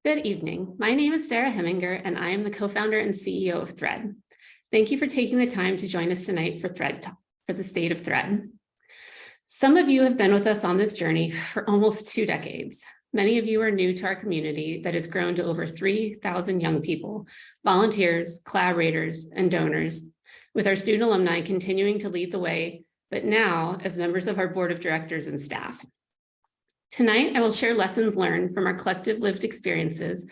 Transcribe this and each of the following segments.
Good evening. My name is Sarah Hemminger, and I am the co-founder and CEO of Thread. Thank you for taking the time to join us tonight for threadTALK, for the state of Thread. Some of you have been with us on this journey for almost 2 decades. Many of you are new to our community that has grown to over 3,000 young people, volunteers, collaborators, and donors, with our student alumni continuing to lead the way, but now as members of our board of directors and staff. Tonight, I will share lessons learned from our collective lived experiences,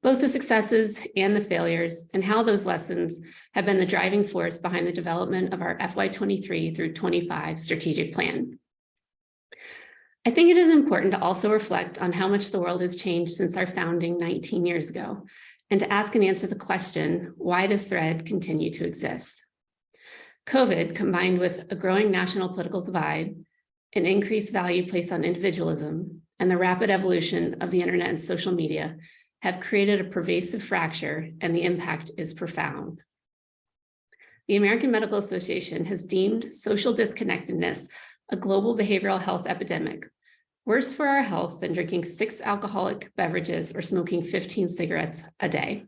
both the successes and the failures, and how those lessons have been the driving force behind the development of our FY23 through 25 strategic plan. I think it is important to also reflect on how much the world has changed since our founding 19 years ago, and to ask and answer the question, why does Thread continue to exist? COVID, combined with a growing national political divide, an increased value placed on individualism, and the rapid evolution of the internet and social media have created a pervasive fracture, and the impact is profound. The American Medical Association has deemed social disconnectedness a global behavioral health epidemic, worse for our health than drinking 6 alcoholic beverages or smoking 15 cigarettes a day.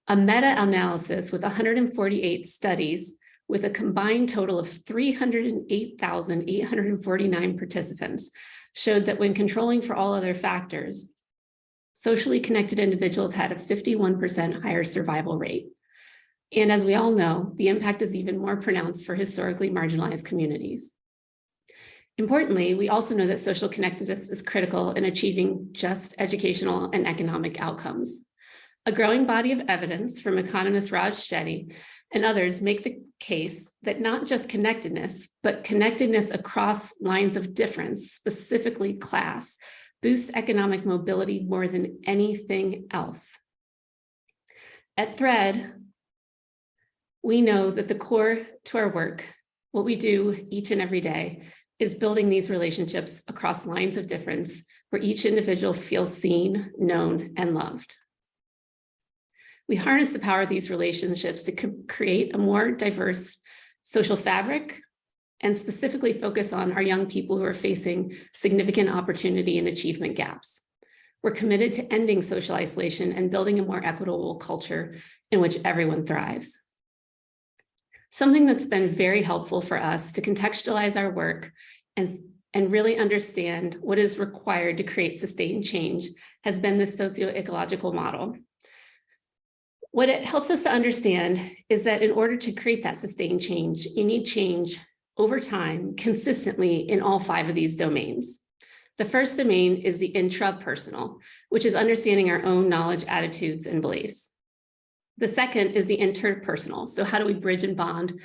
A meta-analysis with 148 studies with a combined total of 308,849 participants showed that when controlling for all other factors, socially connected individuals had a 51% higher survival rate. And as we all know, the impact is even more pronounced for historically marginalized communities. Importantly, we also know that social connectedness is critical in achieving just educational and economic outcomes. A growing body of evidence from economist Raj Shetty and others make the case that not just connectedness, but connectedness across lines of difference, specifically class, boosts economic mobility more than anything else. At Thread, we know that the core to our work, what we do each and every day, is building these relationships across lines of difference where each individual feels seen, known, and loved. We harness the power of these relationships to create a more diverse social fabric and specifically focus on our young people who are facing significant opportunity and achievement gaps. We're committed to ending social isolation and building a more equitable culture in which everyone thrives. Something that's been very helpful for us to contextualize our work and really understand what is required to create sustained change has been this socio-ecological model. What it helps us to understand is that in order to create that sustained change, you need change over time, consistently in all 5 of these domains. The first domain is the intrapersonal, which is understanding our own knowledge, attitudes, and beliefs. The second is the interpersonal. So how do we bridge and bond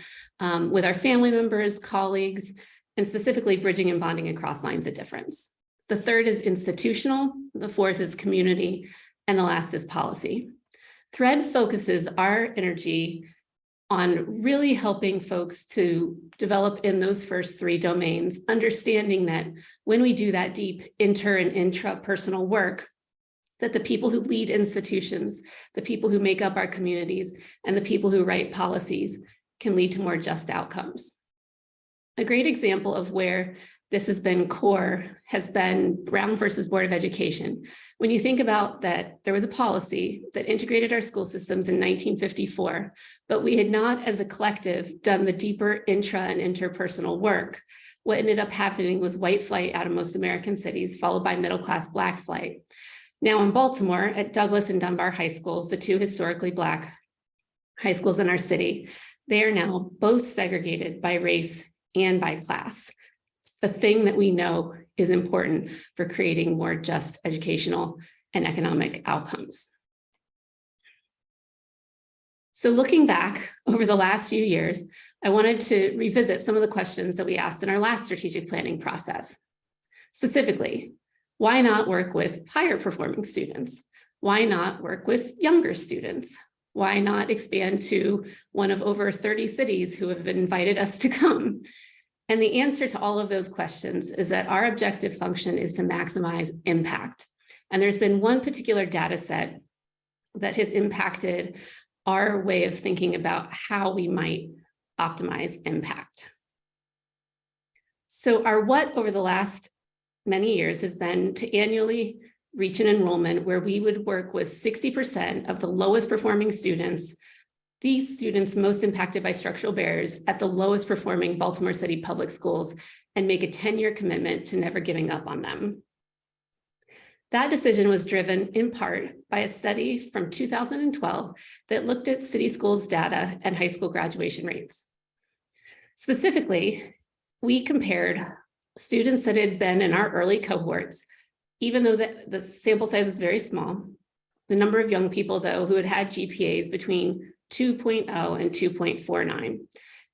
with our family members, colleagues, and specifically bridging and bonding across lines of difference. The third is institutional, the fourth is community, and the last is policy. Thread focuses our energy on really helping folks to develop in those first 3 domains, understanding that when we do that deep inter and intrapersonal work, that the people who lead institutions, the people who make up our communities, and the people who write policies can lead to more just outcomes. A great example of where this has been core has been Brown versus Board of Education. When you think about that, there was a policy that integrated our school systems in 1954, but we had not as a collective done the deeper intra and interpersonal work. What ended up happening was white flight out of most American cities, followed by middle-class Black flight. Now in Baltimore, at Douglas and Dunbar high schools, the 2 historically Black high schools in our city, they are now both segregated by race and by class. The thing that we know is important for creating more just educational and economic outcomes. So looking back over the last few years, I wanted to revisit some of the questions that we asked in our last strategic planning process. Specifically, why not work with higher performing students? Why not work with younger students? Why not expand to one of over 30 cities who have invited us to come? And the answer to all of those questions is that our objective function is to maximize impact. And there's been one particular data set that has impacted our way of thinking about how we might optimize impact. So our what over the last many years has been to annually reach an enrollment where we would work with 60% of the lowest performing students, these students most impacted by structural barriers at the lowest performing Baltimore City public schools, and make a 10-year commitment to never giving up on them. That decision was driven in part by a study from 2012 that looked at city schools data and high school graduation rates. Specifically, we compared students that had been in our early cohorts, even though the sample size was very small, the number of young people, though, who had GPAs between 2.0 and 2.49.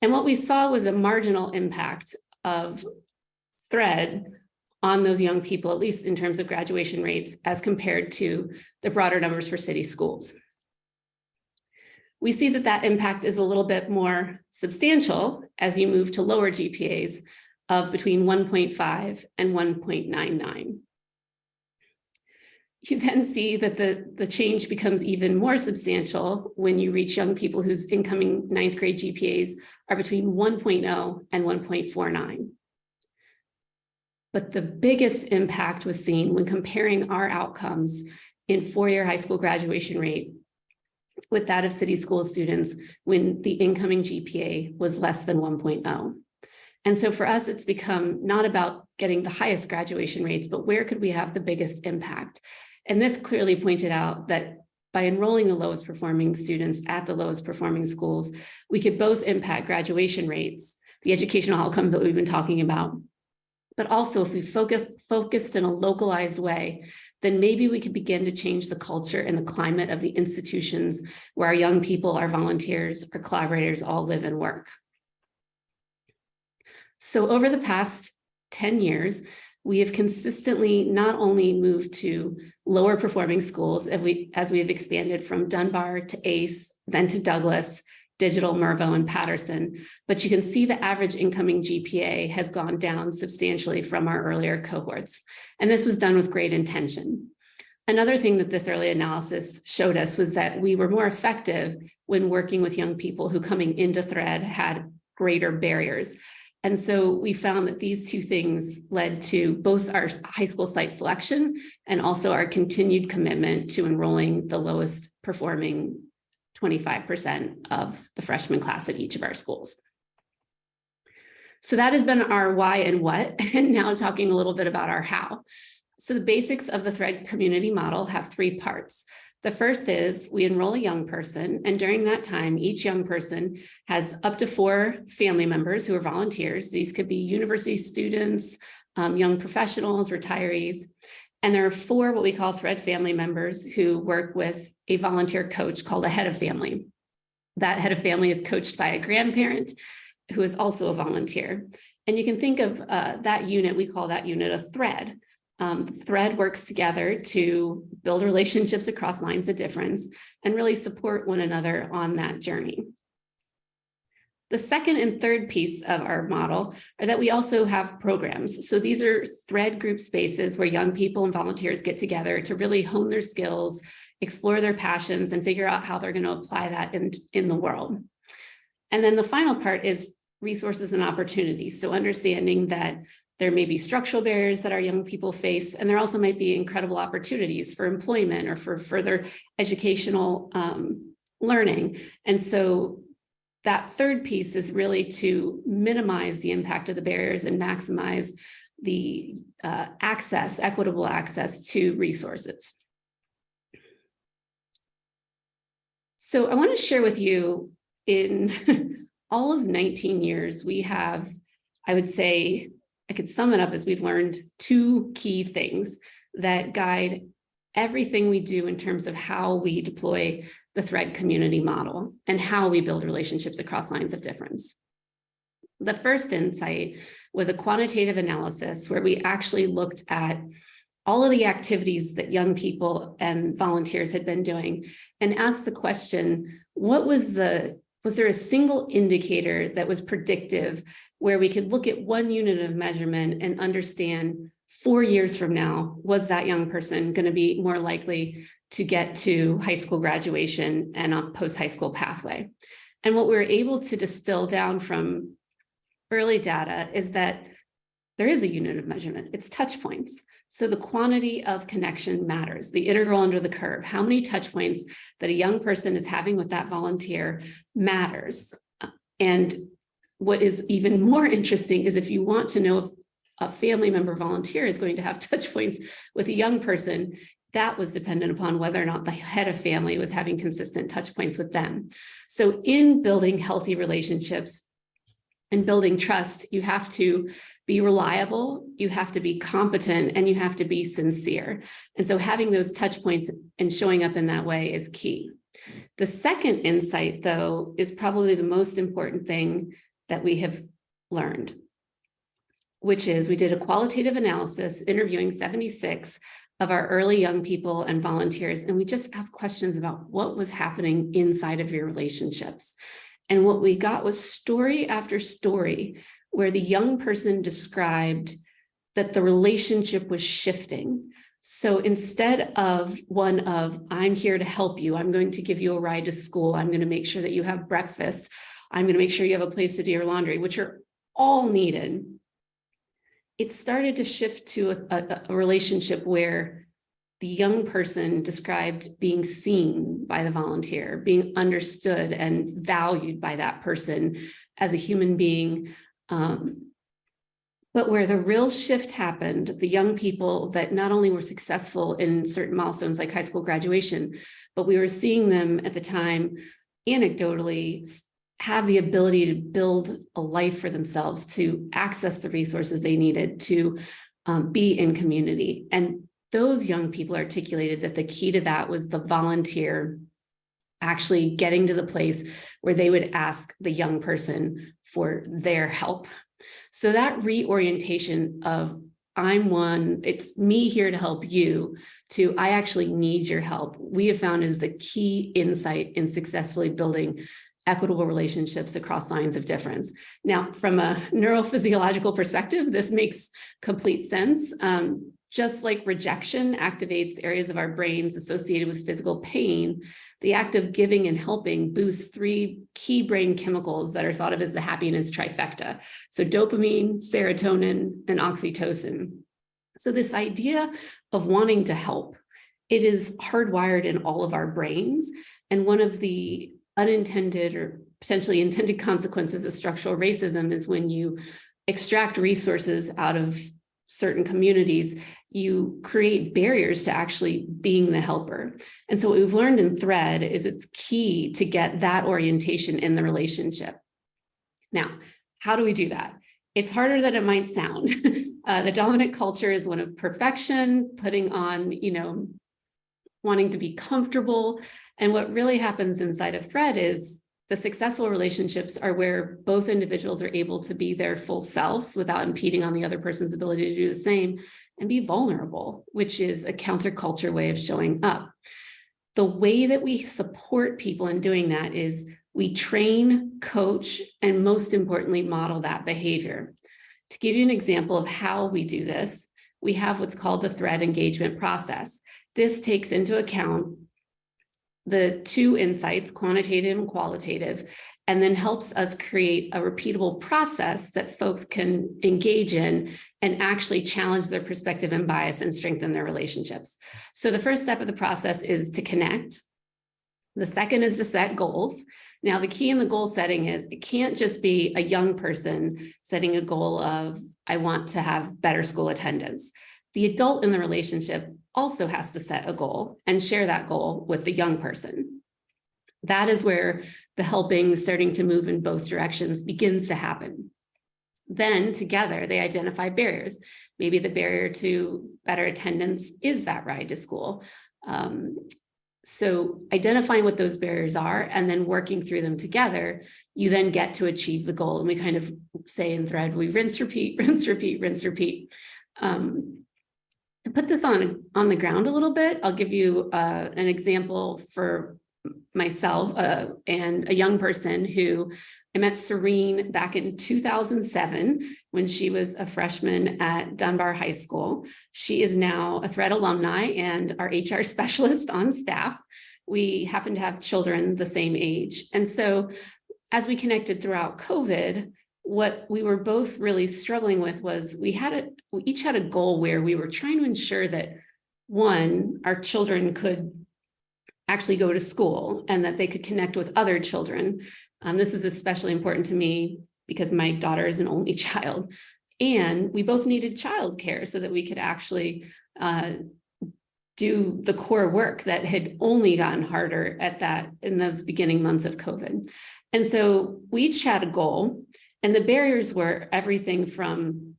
And what we saw was a marginal impact of thread on those young people, at least in terms of graduation rates, as compared to the broader numbers for city schools. We see that that impact is a little bit more substantial as you move to lower GPAs of between 1.5 and 1.99. You then see that the change becomes even more substantial when you reach young people whose incoming 9th grade GPAs are between 1.0 and 1.49. But the biggest impact was seen when comparing our outcomes in four-year high school graduation rate with that of city school students when the incoming GPA was less than 1.0. And so for us, it's become not about getting the highest graduation rates, but where could we have the biggest impact? And this clearly pointed out that by enrolling the lowest performing students at the lowest performing schools, we could both impact graduation rates, the educational outcomes that we've been talking about, but also if we focused in a localized way, then maybe we could begin to change the culture and the climate of the institutions where our young people, our volunteers, our collaborators all live and work. So over the past 10 years, we have consistently not only moved to lower performing schools as we have expanded from Dunbar to ACE, then to Douglas, Digital, Mervo, and Patterson, but you can see the average incoming GPA has gone down substantially from our earlier cohorts. And this was done with great intention. Another thing that this early analysis showed us was that we were more effective when working with young people who coming into Thread had greater barriers. And so we found that these two things led to both our high school site selection and also our continued commitment to enrolling the lowest performing 25% of the freshman class at each of our schools. So that has been our why and what, and now talking a little bit about our how. So the basics of the Thread community model have three parts. The first is we enroll a young person, and during that time, each young person has up to 4 family members who are volunteers. These could be university students, young professionals, retirees. And there are 4 what we call Thread family members who work with a volunteer coach called a head of family. That head of family is coached by a grandparent who is also a volunteer. And you can think of that unit, we call that unit a thread. Thread works together to build relationships across lines of difference and really support one another on that journey. The second and third piece of our model are that we also have programs. So these are Thread group spaces where young people and volunteers get together to really hone their skills, explore their passions, and figure out how they're going to apply that in the world. And then the final part is resources and opportunities. So understanding that there may be structural barriers that our young people face, and there also might be incredible opportunities for employment or for further educational learning. And so that third piece is really to minimize the impact of the barriers and maximize the equitable access to resources. So I want to share with you, in all of 19 years, we have, I would say, I could sum it up as we've learned 2 key things that guide everything we do in terms of how we deploy the Thread community model and how we build relationships across lines of difference. The first insight was a quantitative analysis where we actually looked at all of the activities that young people and volunteers had been doing and asked the question, was there a single indicator that was predictive where we could look at one unit of measurement and understand 4 years from now, was that young person going to be more likely to get to high school graduation and a post-high school pathway? And what we were able to distill down from early data is that there is a unit of measurement. It's touch points. So the quantity of connection matters, the integral under the curve. How many touch points that a young person is having with that volunteer matters. And what is even more interesting is if you want to know if a family member volunteer is going to have touch points with a young person, that was dependent upon whether or not the head of family was having consistent touch points with them. So in building healthy relationships and building trust, you have to be reliable, you have to be competent, and you have to be sincere. And so having those touch points and showing up in that way is key. The second insight, though, is probably the most important thing that we have learned, which is we did a qualitative analysis interviewing 76 of our early young people and volunteers, and we just asked questions about what was happening inside of your relationships. And what we got was story after story where the young person described that the relationship was shifting. So instead of one of, I'm here to help you, I'm going to give you a ride to school, I'm going to make sure that you have breakfast, I'm going to make sure you have a place to do your laundry, which are all needed, it started to shift to a relationship where the young person described being seen by the volunteer, being understood and valued by that person as a human being. But where the real shift happened, the young people that not only were successful in certain milestones like high school graduation, but we were seeing them at the time anecdotally have the ability to build a life for themselves, to access the resources they needed, to be in community. And those young people articulated that the key to that was the volunteer actually getting to the place where they would ask the young person for their help. So that reorientation of I'm one, it's me here to help you, to I actually need your help, we have found is the key insight in successfully building equitable relationships across lines of difference. Now, from a neurophysiological perspective, this makes complete sense. Just like rejection activates areas of our brains associated with physical pain, the act of giving and helping boosts three key brain chemicals that are thought of as the happiness trifecta. So dopamine, serotonin, and oxytocin. So this idea of wanting to help, it is hardwired in all of our brains. And one of the unintended or potentially intended consequences of structural racism is when you extract resources out of certain communities, you create barriers to actually being the helper. And so what we've learned in Thread is it's key to get that orientation in the relationship. Now, how do we do that? It's harder than it might sound. The dominant culture is one of perfection, putting on, wanting to be comfortable. And what really happens inside of Thread is the successful relationships are where both individuals are able to be their full selves without impeding on the other person's ability to do the same and be vulnerable, which is a counterculture way of showing up. The way that we support people in doing that is we train, coach, and most importantly, model that behavior. To give you an example of how we do this, we have what's called the Thread engagement process. This takes into account the two insights, quantitative and qualitative, and then helps us create a repeatable process that folks can engage in and actually challenge their perspective and bias and strengthen their relationships. So the first step of the process is to connect. The second is to set goals. Now, the key in the goal setting is it can't just be a young person setting a goal of, I want to have better school attendance. The adult in the relationship also has to set a goal and share that goal with the young person. That is where the helping, starting to move in both directions, begins to happen. Then together they identify barriers. Maybe the barrier to better attendance is that ride to school. So identifying what those barriers are and then working through them together, you then get to achieve the goal. And we kind of say in Thread, we rinse, repeat, rinse, repeat, rinse, repeat. To put this on the ground a little bit, I'll give you an example for myself and a young person who I met Serene back in 2007 when she was a freshman at Dunbar High School. She is now a Thread alumni and our HR specialist on staff. We happen to have children the same age. And so as we connected throughout COVID, what we were both really struggling with was we each had a goal where we were trying to ensure that, one, our children could actually go to school and that they could connect with other children. This is especially important to me because my daughter is an only child, and we both needed childcare so that we could actually do the core work that had only gotten harder in those beginning months of COVID. And so we each had a goal, and the barriers were everything from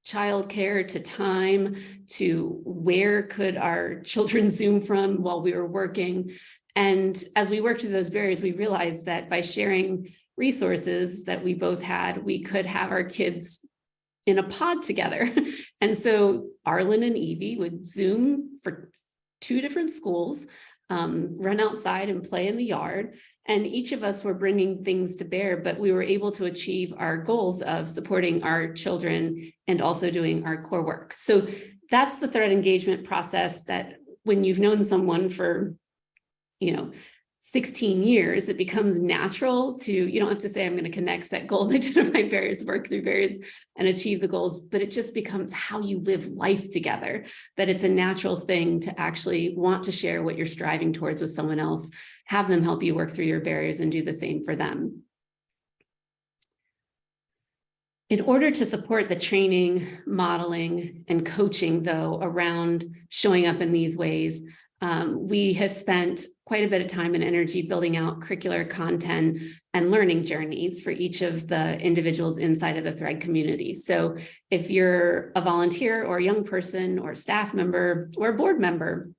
childcare to time to where could our children Zoom from while we were working. And as we worked through those barriers, we realized that by sharing resources that we both had, we could have our kids in a pod together. And so Arlen and Evie would Zoom for 2 different schools, run outside and play in the yard. And each of us were bringing things to bear, but we were able to achieve our goals of supporting our children and also doing our core work. So that's the thread engagement process that when you've known someone for, 16 years, it becomes natural you don't have to say, I'm going to connect, set goals, identify barriers, work through barriers, and achieve the goals, but it just becomes how you live life together, that it's a natural thing to actually want to share what you're striving towards with someone else, have them help you work through your barriers and do the same for them. In order to support the training, modeling, and coaching, though, around showing up in these ways, we have spent quite a bit of time and energy building out curricular content and learning journeys for each of the individuals inside of the Thread community. So if you're a volunteer or a young person or a staff member or a board member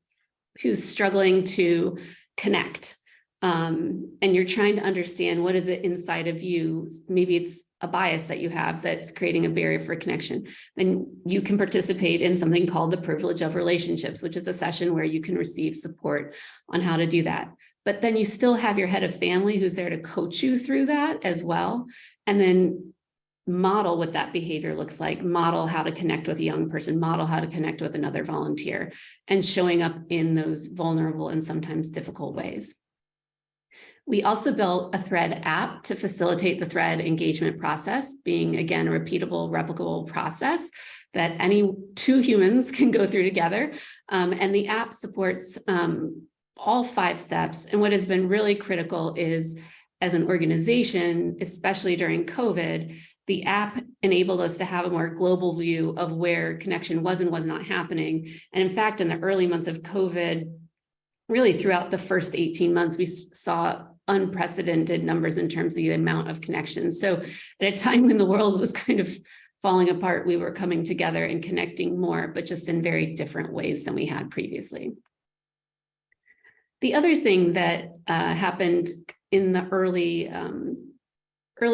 who's struggling to connect, and you're trying to understand what is it inside of you, maybe it's a bias that you have that's creating a barrier for connection, then you can participate in something called the Privilege of Relationships, which is a session where you can receive support on how to do that. But then you still have your head of family who's there to coach you through that as well, and then model what that behavior looks like, model how to connect with a young person, model how to connect with another volunteer, and showing up in those vulnerable and sometimes difficult ways. We also built a Thread app to facilitate the Thread engagement process, being, again, a repeatable, replicable process that any 2 humans can go through together. And the app supports all 5 steps. And what has been really critical is, as an organization, especially during COVID, the app enabled us to have a more global view of where connection was and was not happening. And in fact, in the early months of COVID, really throughout the first 18 months, we saw unprecedented numbers in terms of the amount of connections. So at a time when the world was kind of falling apart, we were coming together and connecting more, but just in very different ways than we had previously. The other thing that happened in the early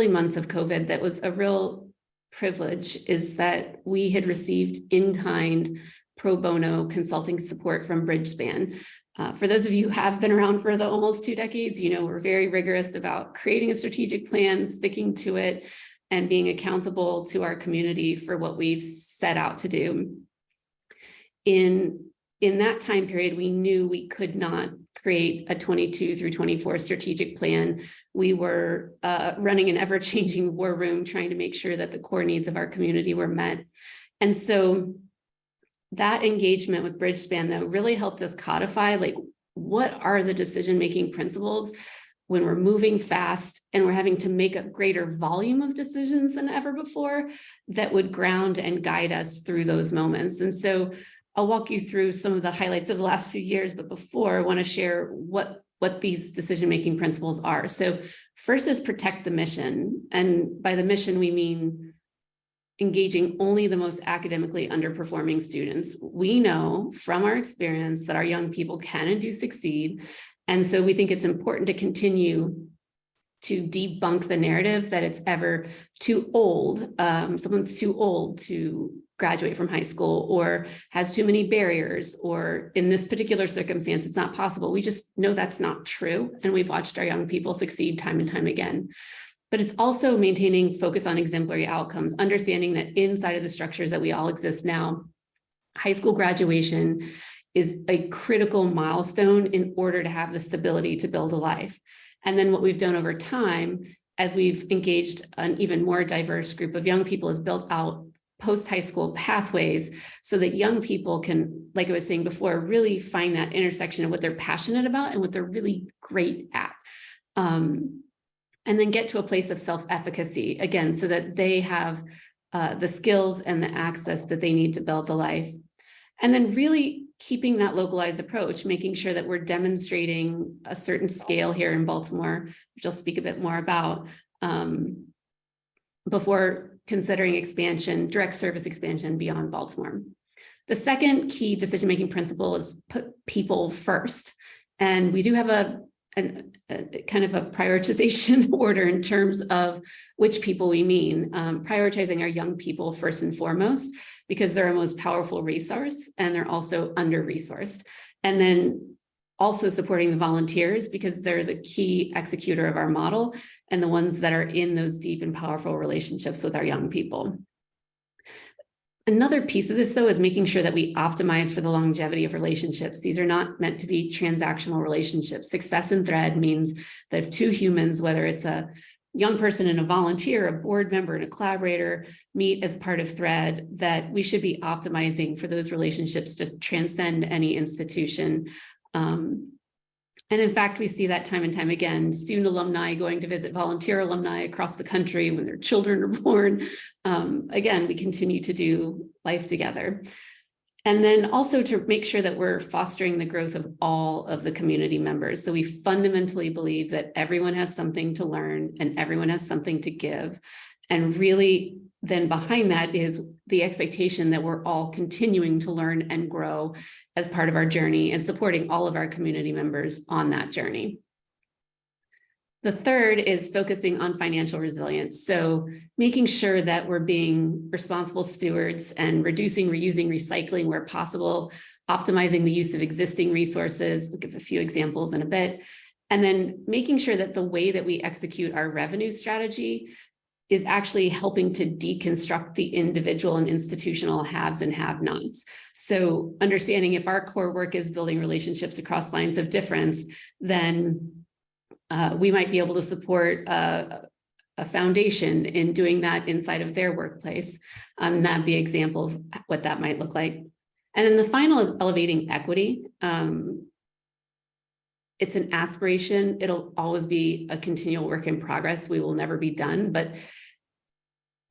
months of COVID that was a real privilege is that we had received in-kind pro bono consulting support from Bridgespan. For those of you who have been around for the almost 2 decades, we're very rigorous about creating a strategic plan, sticking to it, and being accountable to our community for what we've set out to do. In that time period, we knew we could not create a 22 through 24 strategic plan. We were running an ever-changing war room, trying to make sure that the core needs of our community were met. And so that engagement with Bridgespan, though, really helped us codify, what are the decision-making principles when we're moving fast and we're having to make a greater volume of decisions than ever before that would ground and guide us through those moments. And so I'll walk you through some of the highlights of the last few years, but before I want to share what these decision-making principles are. So first is protect the mission. And by the mission, we mean engaging only the most academically underperforming students. We know from our experience that our young people can and do succeed. And so we think it's important to continue to debunk the narrative that it's ever too old. Someone's too old to graduate from high school or has too many barriers, or in this particular circumstance, it's not possible. We just know that's not true. And we've watched our young people succeed time and time again. But it's also maintaining focus on exemplary outcomes, understanding that inside of the structures that we all exist now, high school graduation is a critical milestone in order to have the stability to build a life. And then what we've done over time as we've engaged an even more diverse group of young people, has built out post-high school pathways so that young people can, like I was saying before, really find that intersection of what they're passionate about and what they're really great at. And then get to a place of self-efficacy, again, so that they have the skills and the access that they need to build the life. And then really keeping that localized approach, making sure that we're demonstrating a certain scale here in Baltimore, which I'll speak a bit more about, before considering expansion, direct service expansion beyond Baltimore. The second key decision-making principle is put people first. And we do have a kind of a prioritization order in terms of which people we mean, prioritizing our young people first and foremost, because they're our most powerful resource and they're also under-resourced. And then also supporting the volunteers because they're the key executor of our model and the ones that are in those deep and powerful relationships with our young people. Another piece of this, though, is making sure that we optimize for the longevity of relationships. These are not meant to be transactional relationships. Success in Thread means that if two humans, whether it's a young person and a volunteer, a board member and a collaborator, meet as part of Thread, that we should be optimizing for those relationships to transcend any institution. And in fact, we see that time and time again, student alumni going to visit volunteer alumni across the country when their children are born. Again, we continue to do life together. And then also to make sure that we're fostering the growth of all of the community members. So we fundamentally believe that everyone has something to learn and everyone has something to give. And really then behind that is the expectation that we're all continuing to learn and grow as part of our journey and supporting all of our community members on that journey. The third is focusing on financial resilience. So making sure that we're being responsible stewards and reducing, reusing, recycling where possible, optimizing the use of existing resources. I'll give a few examples in a bit. And then making sure that the way that we execute our revenue strategy is actually helping to deconstruct the individual and institutional haves and have-nots. So understanding if our core work is building relationships across lines of difference, then we might be able to support a foundation in doing that inside of their workplace. That'd be an example of what that might look like. And then the final is elevating equity. It's an aspiration. It'll always be a continual work in progress. We will never be done, but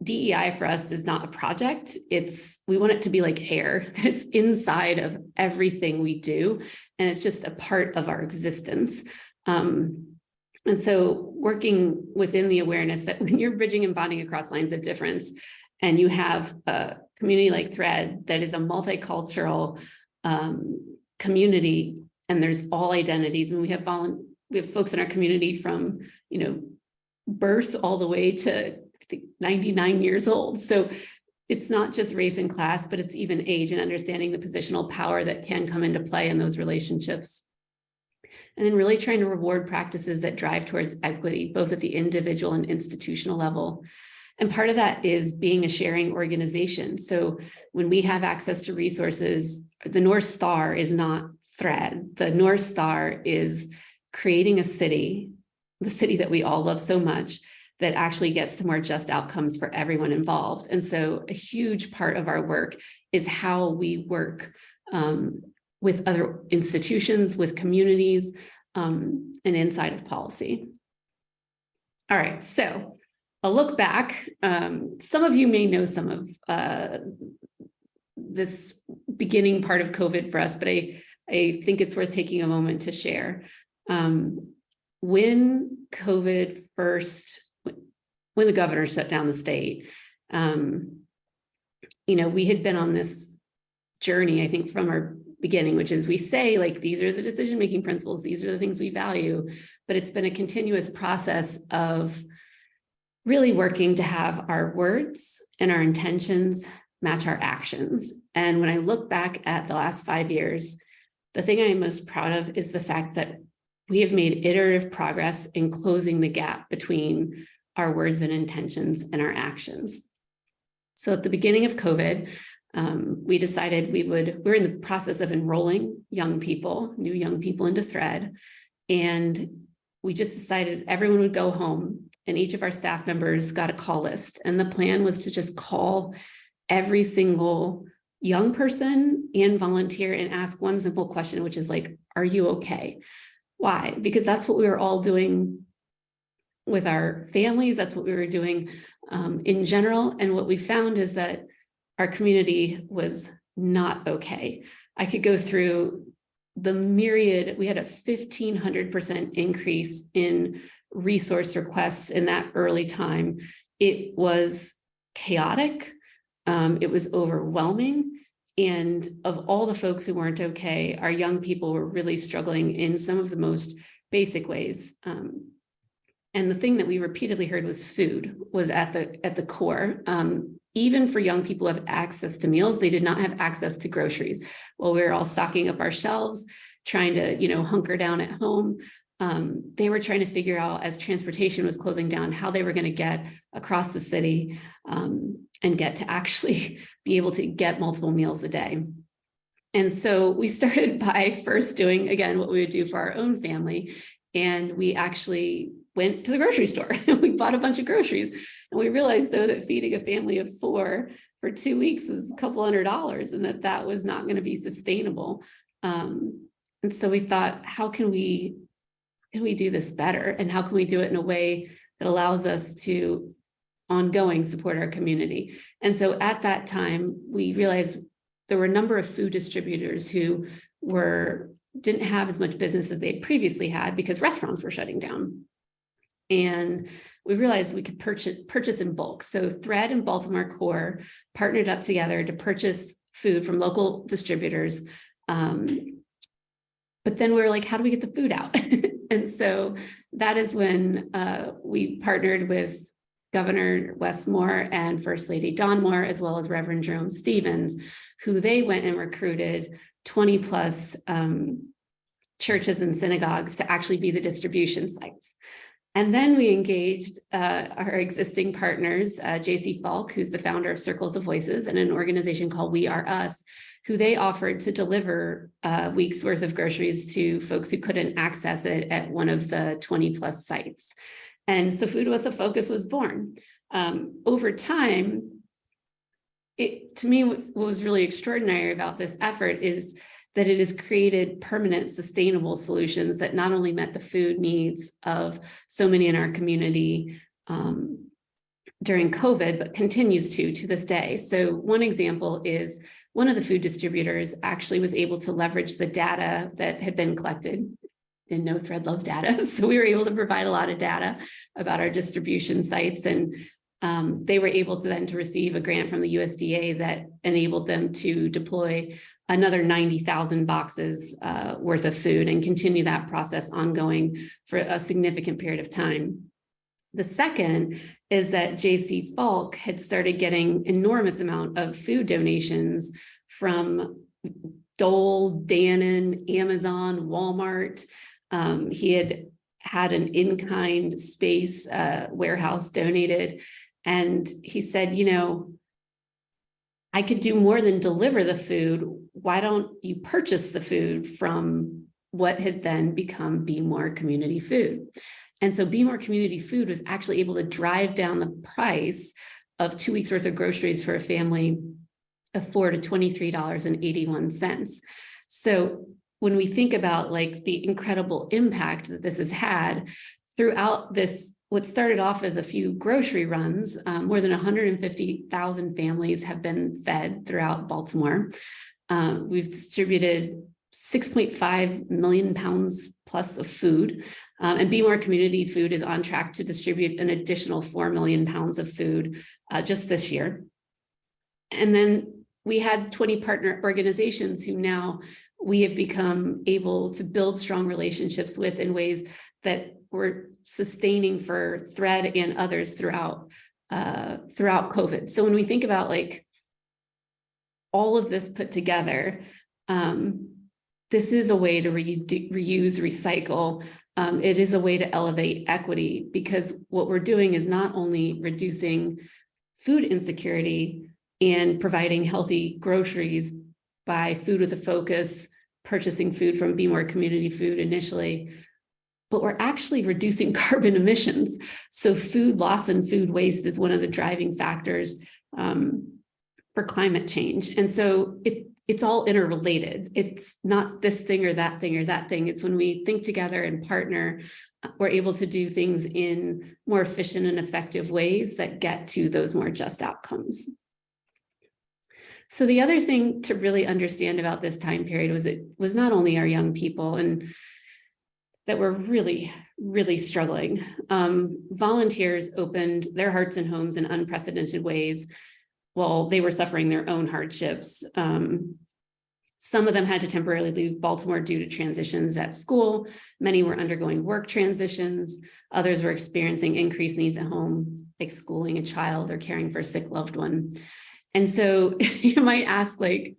DEI for us is not a project. We want it to be like air, that it's inside of everything we do. And it's just a part of our existence. And so working within the awareness that when you're bridging and bonding across lines of difference, and you have a community like Thread that is a multicultural community, and there's all identities, and we have folks in our community from, birth all the way to, I think, 99 years old. So it's not just race and class, but it's even age and understanding the positional power that can come into play in those relationships. And then really trying to reward practices that drive towards equity, both at the individual and institutional level. And part of that is being a sharing organization. So when we have access to resources, the North Star is not Thread. The North Star is creating a city, the city that we all love so much, that actually gets to more just outcomes for everyone involved. And so a huge part of our work is how we work with other institutions, with communities, and inside of policy. All right, so a look back. Some of you may know some of this beginning part of COVID for us, but I think it's worth taking a moment to share. When COVID first, when the governor shut down the state, we had been on this journey, I think, from our beginning, which is we say, like, these are the decision-making principles, these are the things we value, but it's been a continuous process of really working to have our words and our intentions match our actions. And when I look back at the last 5 years, the thing I'm most proud of is the fact that we have made iterative progress in closing the gap between our words and intentions and our actions. So at the beginning of COVID, we decided we're in the process of enrolling new young people into Thread. And we just decided everyone would go home and each of our staff members got a call list. And the plan was to just call every single young person and volunteer and ask one simple question, which is like, are you okay? Why? Because that's what we were all doing with our families. That's what we were doing in general. And what we found is that our community was not okay. I could go through the myriad. We had a 1,500% increase in resource requests in that early time. It was chaotic. It was overwhelming. And of all the folks who weren't okay, our young people were really struggling in some of the most basic ways. And the thing that we repeatedly heard was food was at the core. Even for young people who have access to meals, they did not have access to groceries. While we were all stocking up our shelves, trying to, hunker down at home, they were trying to figure out, as transportation was closing down, how they were going to get across the city and get to actually be able to get multiple meals a day. And so we started by first doing, again, what we would do for our own family. And we actually went to the grocery store and we bought a bunch of groceries. And we realized, though, that feeding a family of 4 for 2 weeks was a couple $100 and that was not going to be sustainable. And so we thought, how can we do this better? And how can we do it in a way that allows us to ongoing support our community? And so at that time, we realized there were a number of food distributors who didn't have as much business as they had previously had because restaurants were shutting down. And we realized we could purchase in bulk. So Thread and Baltimore Core partnered up together to purchase food from local distributors. But then we were like, how do we get the food out? And so that is when we partnered with Governor Wes Moore and First Lady Dawn Moore, as well as Reverend Jerome Stevens, who they went and recruited 20 plus churches and synagogues to actually be the distribution sites. And then we engaged our existing partners, J.C. Falk, who's the founder of Circles of Voices, and an organization called We Are Us, who they offered to deliver a week's worth of groceries to folks who couldn't access it at one of the 20 plus sites. And so Food with a Focus was born. Over time, to me, what was really extraordinary about this effort is that it has created permanent, sustainable solutions that not only met the food needs of so many in our community during COVID, but continues to this day. So one example is one of the food distributors actually was able to leverage the data that had been collected. And no Thread loves data. So we were able to provide a lot of data about our distribution sites. And they were able to then receive a grant from the USDA that enabled them to deploy another 90,000 boxes worth of food and continue that process ongoing for a significant period of time. The second is that J.C. Falk had started getting enormous amount of food donations from Dole, Dannon, Amazon, Walmart. He had an in-kind space warehouse donated. And he said, I could do more than deliver the food. Why don't you purchase the food from what had then become Be More Community Food? And so Be More Community Food was actually able to drive down the price of 2 weeks worth of groceries for a family of $4 to $23.81. So when we think about the incredible impact that this has had throughout this, what started off as a few grocery runs, more than 150,000 families have been fed throughout Baltimore. We've distributed 6.5 million pounds plus of food, and Be More Community Food is on track to distribute an additional 4 million pounds of food just this year. And then we had 20 partner organizations who now we have become able to build strong relationships with in ways that we're sustaining for Thread and others throughout COVID. So when we think about all of this put together, this is a way to reuse, recycle. It is a way to elevate equity, because what we're doing is not only reducing food insecurity and providing healthy groceries by Food with a Focus, purchasing food from Be More Community Food initially, but we're actually reducing carbon emissions. So food loss and food waste is one of the driving factors for climate change. And so it's all interrelated. It's not this thing or that thing or that thing. It's when we think together and partner, we're able to do things in more efficient and effective ways that get to those more just outcomes. So the other thing to really understand about this time period was it was not only our young people and that were really, really struggling. Volunteers opened their hearts and homes in unprecedented ways while they were suffering their own hardships. Some of them had to temporarily leave Baltimore due to transitions at school. Many were undergoing work transitions. Others were experiencing increased needs at home, like schooling a child or caring for a sick loved one. And so you might ask, like,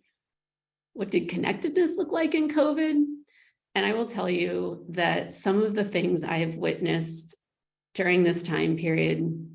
what did connectedness look like in COVID? And I will tell you that some of the things I have witnessed during this time period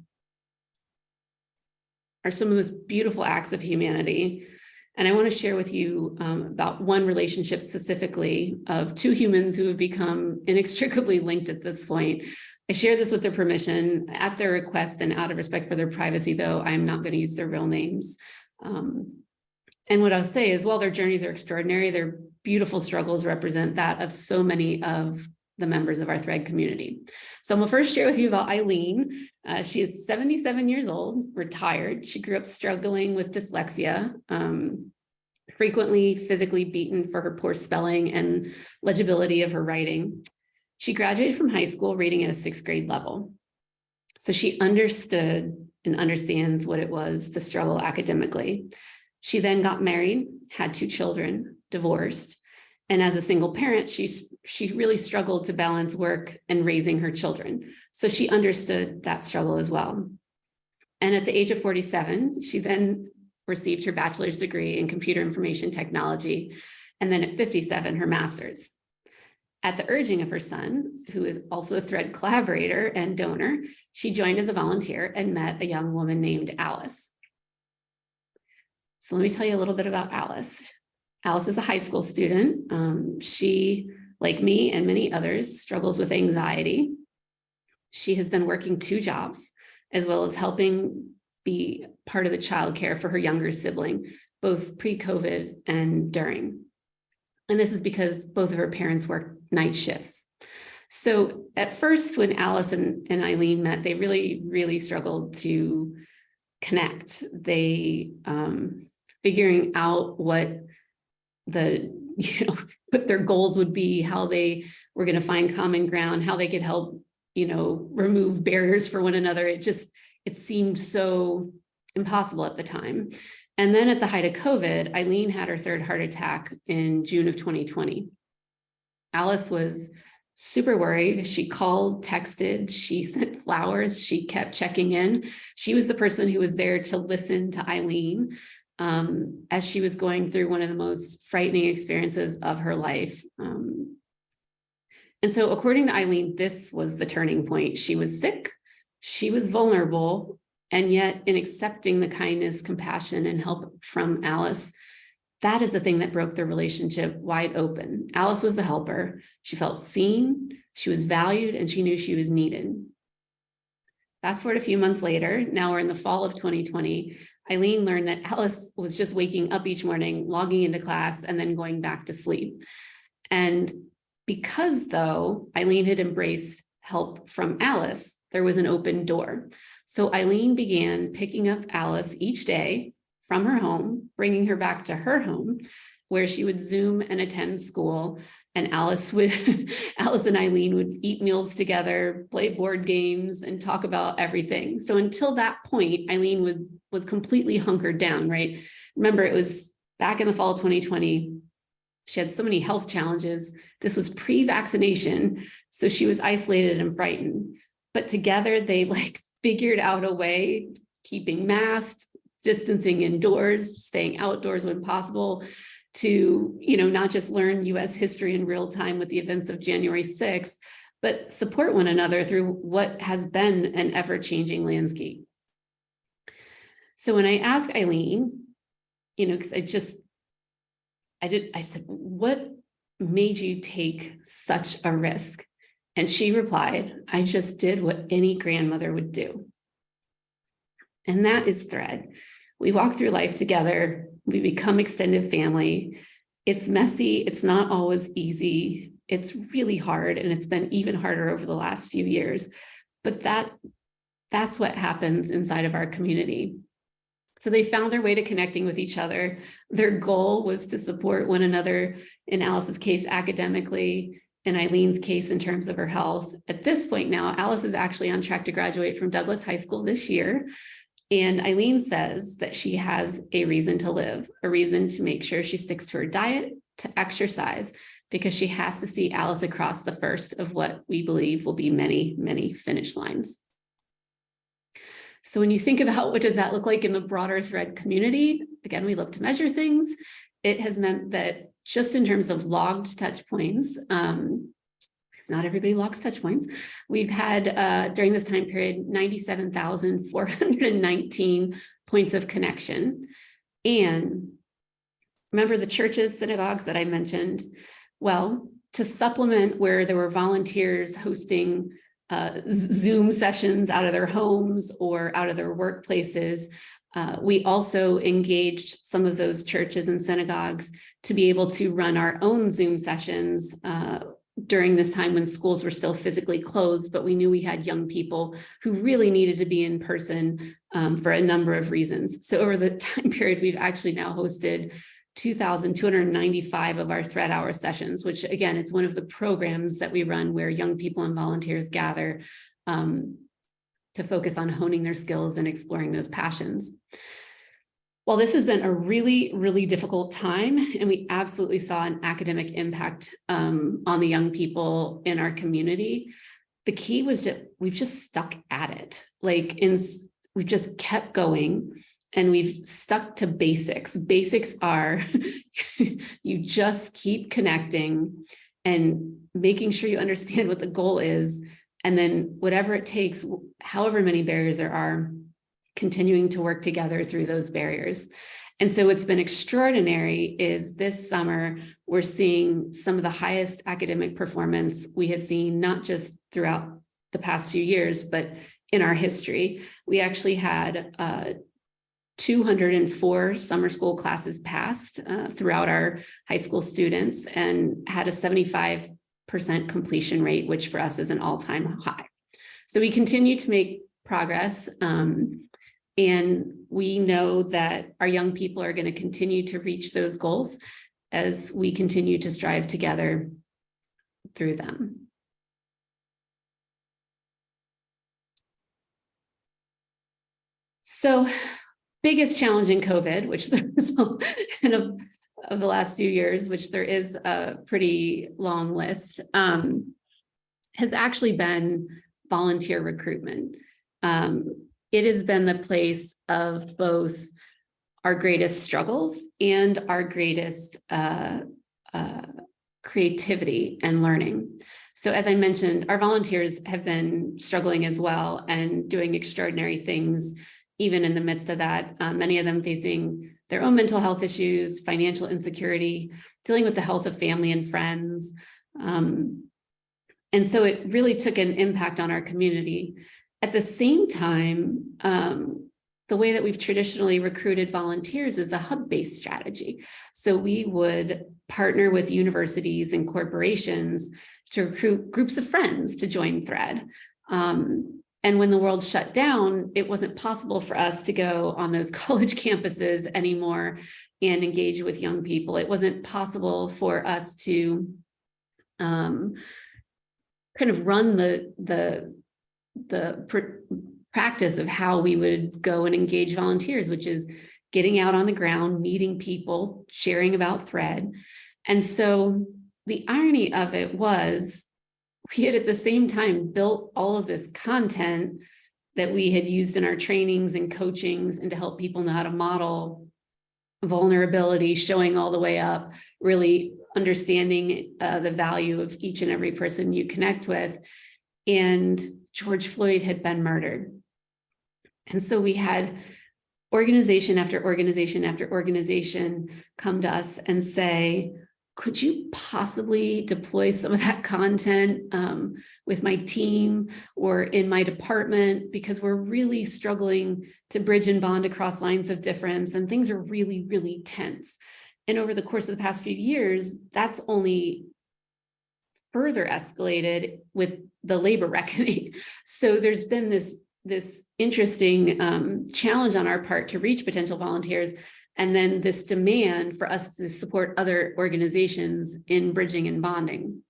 are some of those beautiful acts of humanity. And I want to share with you about one relationship specifically of two humans who have become inextricably linked at this point. I share this with their permission at their request and out of respect for their privacy, though I'm not going to use their real names. And what I'll say is, while their journeys are extraordinary, their beautiful struggles represent that of so many of the members of our Thread community. So I'm gonna first share with you about Eileen. She is 77 years old, retired. She grew up struggling with dyslexia, frequently physically beaten for her poor spelling and legibility of her writing. She graduated from high school reading at a 6th grade level. So she understood and understands what it was to struggle academically. She then got married, had 2 children, divorced. And as a single parent, she really struggled to balance work and raising her children. So she understood that struggle as well. And at the age of 47, she then received her bachelor's degree in computer information technology. And then at 57, her master's. At the urging of her son, who is also a Thread collaborator and donor, she joined as a volunteer and met a young woman named Alice. So let me tell you a little bit about Alice. Alice is a high school student. She, like me and many others, struggles with anxiety. She has been working 2 jobs, as well as helping be part of the childcare for her younger sibling, both pre-COVID and during. And this is because both of her parents work night shifts. So at first, when Alice and Eileen met, they really, really struggled to connect. They figuring out what what their goals would be, how they were going to find common ground, how they could help, remove barriers for one another. It seemed so impossible at the time. And then at the height of COVID, Eileen had her 3rd heart attack in June of 2020. Alice was super worried. She called, texted, she sent flowers, she kept checking in. She was the person who was there to listen to Eileen as she was going through one of the most frightening experiences of her life. And so according to Eileen, this was the turning point. She was sick, she was vulnerable, and yet in accepting the kindness, compassion, and help from Alice, that is the thing that broke the relationship wide open. Alice was the helper. She felt seen, she was valued, and she knew she was needed. Fast forward a few months later, now we're in the fall of 2020, Eileen learned that Alice was just waking up each morning, logging into class, and then going back to sleep. And because, though, Eileen had embraced help from Alice, there was an open door. So Eileen began picking up Alice each day from her home, bringing her back to her home, where she would Zoom and attend school. And Alice and Eileen would eat meals together, play board games, and talk about everything. So until that point, Eileen was completely hunkered down, right? Remember, it was back in the fall of 2020. She had so many health challenges. This was pre-vaccination, so she was isolated and frightened. But together, they figured out a way, keeping masks, distancing indoors, staying outdoors when possible, to, not just learn US history in real time with the events of January 6th, but support one another through what has been an ever-changing landscape. So when I asked Eileen, because I said, what made you take such a risk? And she replied, I just did what any grandmother would do. And that is thread. We walk through life together. We become extended family. It's messy. It's not always easy. It's really hard. And it's been even harder over the last few years. But that's what happens inside of our community. So they found their way to connecting with each other. Their goal was to support one another, in Alice's case, academically, in Eileen's case, in terms of her health. At this point now, Alice is actually on track to graduate from Douglas High School this year. And Eileen says that she has a reason to live, a reason to make sure she sticks to her diet, to exercise, because she has to see Alice across the first of what we believe will be many, many finish lines. So when you think about what does that look like in the broader thread community, again, we love to measure things. It has meant that just in terms of logged touch points, because not everybody logs touch points, we've had during this time period 97,419 points of connection. And remember the churches, synagogues that I mentioned? Well, to supplement where there were volunteers hosting Zoom sessions out of their homes or out of their workplaces, we also engaged some of those churches and synagogues to be able to run our own Zoom sessions during this time when schools were still physically closed, but we knew we had young people who really needed to be in person for a number of reasons. So over the time period, we've actually now hosted 2,295 of our thread hour sessions, which again, it's one of the programs that we run where young people and volunteers gather to focus on honing their skills and exploring those passions. Well, this has been a really, really difficult time, and we absolutely saw an academic impact on the young people in our community. The key was that we've just stuck at it. We've just kept going. And we've stuck to basics. Basics are you just keep connecting and making sure you understand what the goal is. And then whatever it takes, however many barriers there are, continuing to work together through those barriers. And so what's been extraordinary is this summer, we're seeing some of the highest academic performance we have seen, not just throughout the past few years, but in our history. We actually had 204 summer school classes passed throughout our high school students and had a 75% completion rate, which for us is an all-time high. So we continue to make progress. And we know that our young people are going to continue to reach those goals as we continue to strive together through them. So, biggest challenge in COVID, which there's of the last few years, which there is a pretty long list, has actually been volunteer recruitment. It has been the place of both our greatest struggles and our greatest creativity and learning. So as I mentioned, our volunteers have been struggling as well and doing extraordinary things even in the midst of that, many of them facing their own mental health issues, financial insecurity, dealing with the health of family and friends. And so it really took an impact on our community. At the same time, the way that we've traditionally recruited volunteers is a hub-based strategy. So we would partner with universities and corporations to recruit groups of friends to join Thread. And when the world shut down, it wasn't possible for us to go on those college campuses anymore and engage with young people. It wasn't possible for us to kind of run the practice of how we would go and engage volunteers, which is getting out on the ground, meeting people, sharing about Thread. And so the irony of it was we had at the same time built all of this content that we had used in our trainings and coachings and to help people know how to model vulnerability, showing all the way up, really understanding the value of each and every person you connect with. And George Floyd had been murdered. And so we had organization after organization after organization come to us and say, could you possibly deploy some of that content with my team or in my department? Because we're really struggling to bridge and bond across lines of difference, and things are really, really tense. And over the course of the past few years, that's only further escalated with the labor reckoning. So there's been this interesting challenge on our part to reach potential volunteers, and then this demand for us to support other organizations in bridging and bonding.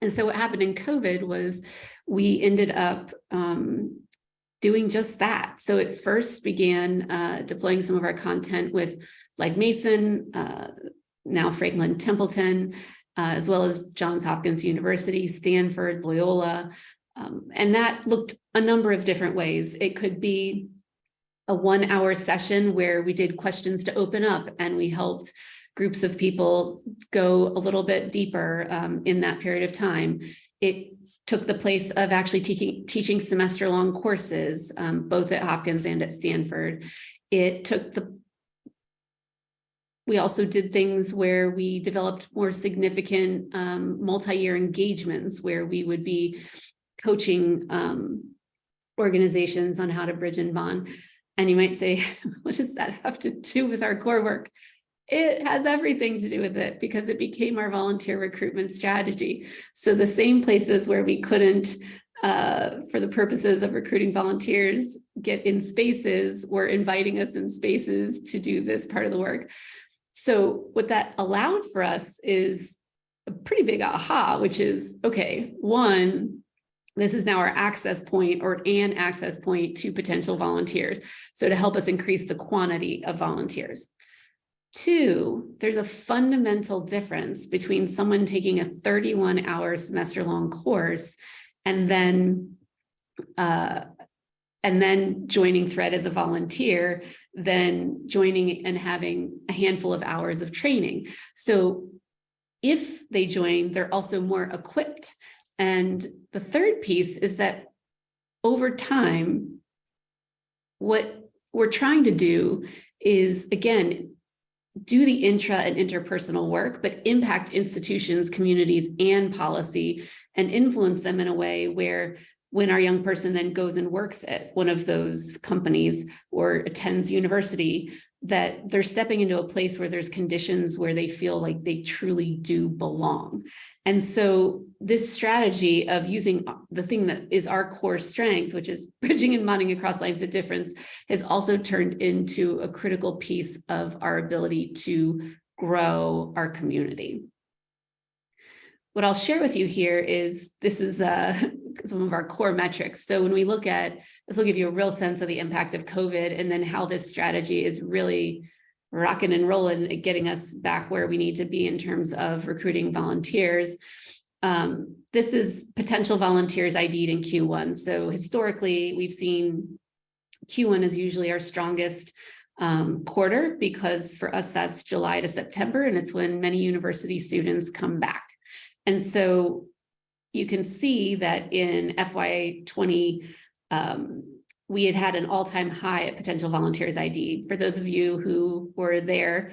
And so what happened in COVID was we ended up doing just that. So it first began deploying some of our content with Legg Mason, now Franklin Templeton, as well as Johns Hopkins University, Stanford, Loyola. And that looked a number of different ways. It could be a 1-hour session where we did questions to open up, and we helped groups of people go a little bit deeper in that period of time. It took the place of actually teaching semester-long courses, both at Hopkins and at Stanford. We also did things where we developed more significant multi-year engagements where we would be coaching organizations on how to bridge and bond. And you might say, what does that have to do with our core work? It has everything to do with it, because it became our volunteer recruitment strategy. So the same places where we couldn't, for the purposes of recruiting volunteers, get in spaces, were inviting us in spaces to do this part of the work. So what that allowed for us is a pretty big aha, which is, okay, one, this is now our access point, or an access point to potential volunteers. So to help us increase the quantity of volunteers. Two, there's a fundamental difference between someone taking a 31-hour semester-long course and then joining Thread as a volunteer, then joining and having a handful of hours of training. So if they join, they're also more equipped. And the third piece is that over time, what we're trying to do is, again, do the intra and interpersonal work, but impact institutions, communities, and policy, and influence them in a way where when our young person then goes and works at one of those companies or attends university, that they're stepping into a place where there's conditions where they feel like they truly do belong. And so this strategy of using the thing that is our core strength, which is bridging and bonding across lines of difference, has also turned into a critical piece of our ability to grow our community. What I'll share with you here is, this is some of our core metrics. So when we look at, this will give you a real sense of the impact of COVID, and then how this strategy is really rocking and rolling at getting us back where we need to be in terms of recruiting volunteers. This is potential volunteers ID'd in Q1. So historically, we've seen Q1 is usually our strongest quarter, because for us, that's July to September, and it's when many university students come back. And so you can see that in FY20, we had an all-time high at potential volunteers ID. For those of you who were there,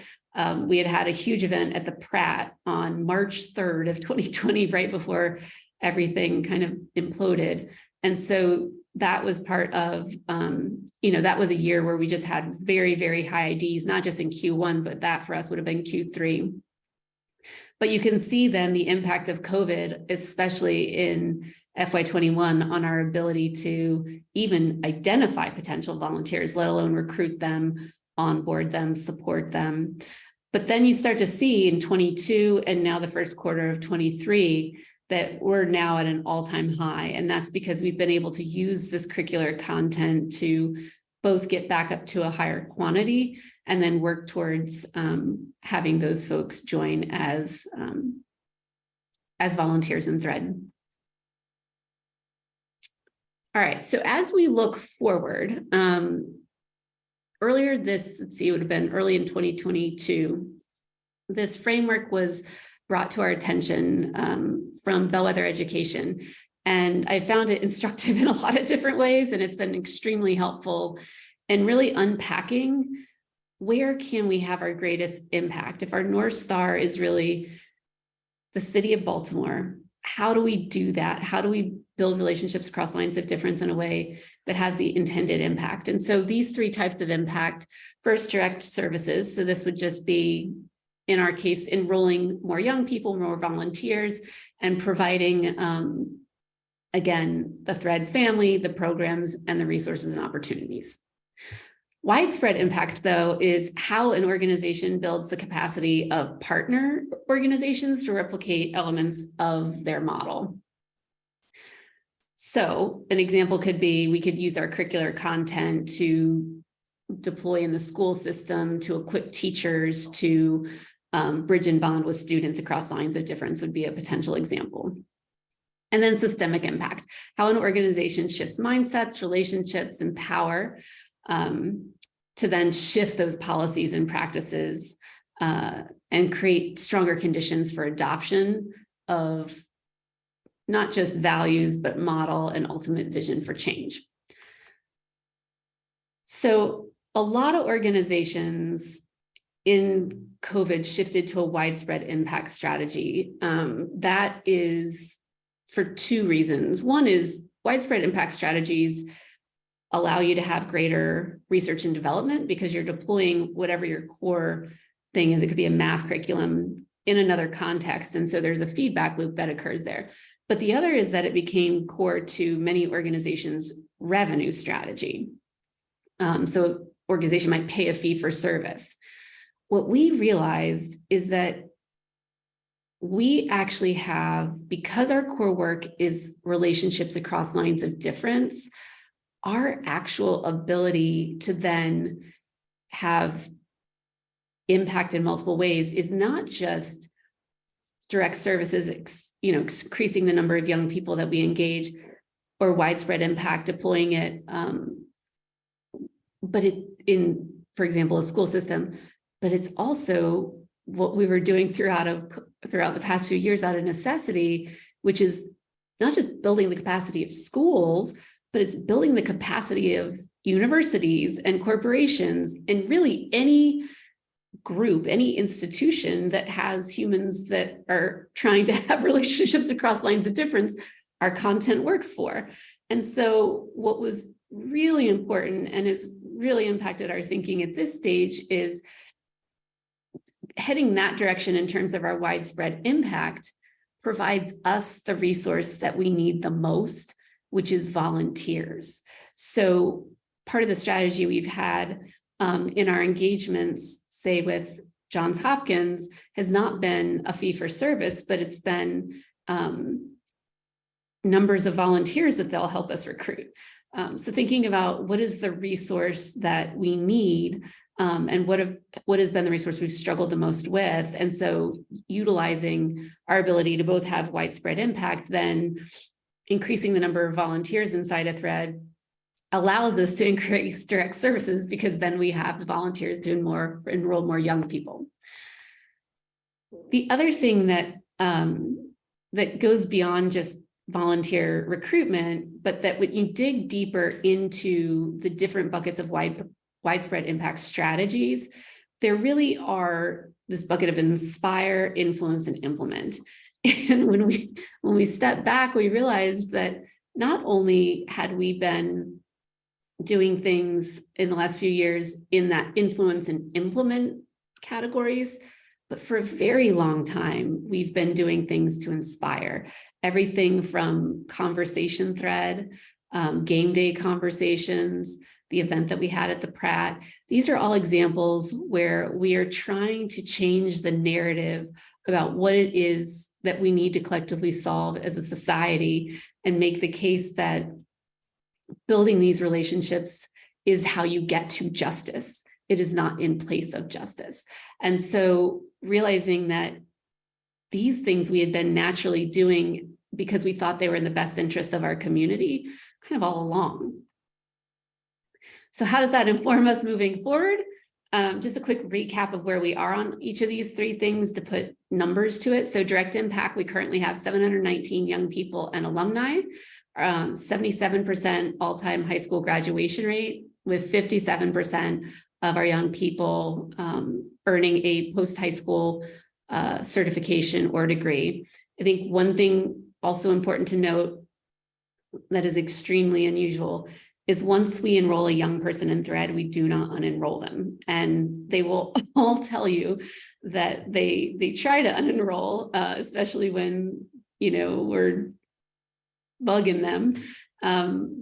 we had a huge event at the Pratt on March 3rd of 2020, right before everything kind of imploded. And so that was part of, that was a year where we just had very, very high IDs, not just in Q1, but that for us would have been Q3. But you can see then the impact of COVID, especially in FY21, on our ability to even identify potential volunteers, let alone recruit them, onboard them, support them. But then you start to see in 22 and now the first quarter of 23 that we're now at an all-time high. And that's because we've been able to use this curricular content to both get back up to a higher quantity and then work towards having those folks join as volunteers in Thread. All right, so as we look forward, earlier this, it would have been early in 2022, this framework was brought to our attention from Bellwether Education. And I found it instructive in a lot of different ways, and it's been extremely helpful in really unpacking where can we have our greatest impact. If our North Star is really the city of Baltimore, how do we do that? How do we build relationships across lines of difference in a way that has the intended impact? And so these three types of impact: first, direct services. So this would just be, in our case, enrolling more young people, more volunteers, and providing, again, the Thread family, the programs, and the resources and opportunities. Widespread impact, though, is how an organization builds the capacity of partner organizations to replicate elements of their model. So an example could be, we could use our curricular content to deploy in the school system, to equip teachers, to bridge and bond with students across lines of difference would be a potential example. And then systemic impact, how an organization shifts mindsets, relationships, and power to then shift those policies and practices and create stronger conditions for adoption of not just values, but model and ultimate vision for change. So a lot of organizations in COVID shifted to a widespread impact strategy. That is for two reasons. One is widespread impact strategies allow you to have greater research and development because you're deploying whatever your core thing is. It could be a math curriculum in another context. And so there's a feedback loop that occurs there. But the other is that it became core to many organizations' revenue strategy. So organization might pay a fee for service. What we realized is that we actually have, because our core work is relationships across lines of difference, our actual ability to then have impact in multiple ways is not just direct services, increasing the number of young people that we engage, or widespread impact, deploying it, but in, for example, a school system, but it's also what we were doing throughout the past few years out of necessity, which is not just building the capacity of schools, but it's building the capacity of universities and corporations and really any group, any institution that has humans that are trying to have relationships across lines of difference, our content works for. And so what was really important and has really impacted our thinking at this stage is heading that direction in terms of our widespread impact provides us the resource that we need the most, which is volunteers. So part of the strategy we've had in our engagements, say with Johns Hopkins, has not been a fee for service, but it's been numbers of volunteers that they'll help us recruit. So thinking about what is the resource that we need and what has been the resource we've struggled the most with. And so utilizing our ability to both have widespread impact, then increasing the number of volunteers inside a thread allows us to increase direct services because then we have the volunteers to enroll more young people. The other thing that that goes beyond just volunteer recruitment, but that when you dig deeper into the different buckets of widespread impact strategies, there really are this bucket of inspire, influence, and implement. And when we step back, we realized that not only had we been doing things in the last few years in that influence and implement categories, but for a very long time, we've been doing things to inspire. Everything from conversation thread, game day conversations, the event that we had at the Pratt. These are all examples where we are trying to change the narrative about what it is that we need to collectively solve as a society and make the case that building these relationships is how you get to justice. It is not in place of justice. And so realizing that these things we had been naturally doing because we thought they were in the best interest of our community kind of all along. So how does that inform us moving forward? Just a quick recap of where we are on each of these three things to put numbers to it. So direct impact, we currently have 719 young people and alumni, 77% all-time high school graduation rate, with 57% of our young people earning a post-high school certification or degree. I think one thing also important to note that is extremely unusual is once we enroll a young person in Thread, we do not unenroll them. And they will all tell you that they try to unenroll, especially when, we're bugging them.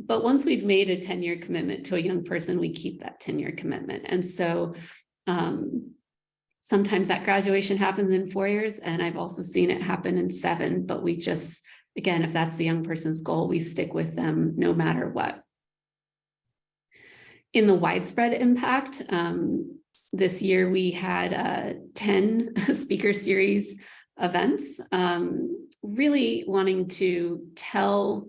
But once we've made a 10-year commitment to a young person, we keep that 10-year commitment. And so sometimes that graduation happens in 4 years, and I've also seen it happen in 7, but we just, again, if that's the young person's goal, we stick with them no matter what. In the widespread impact, this year we had 10 speaker series events, really wanting to tell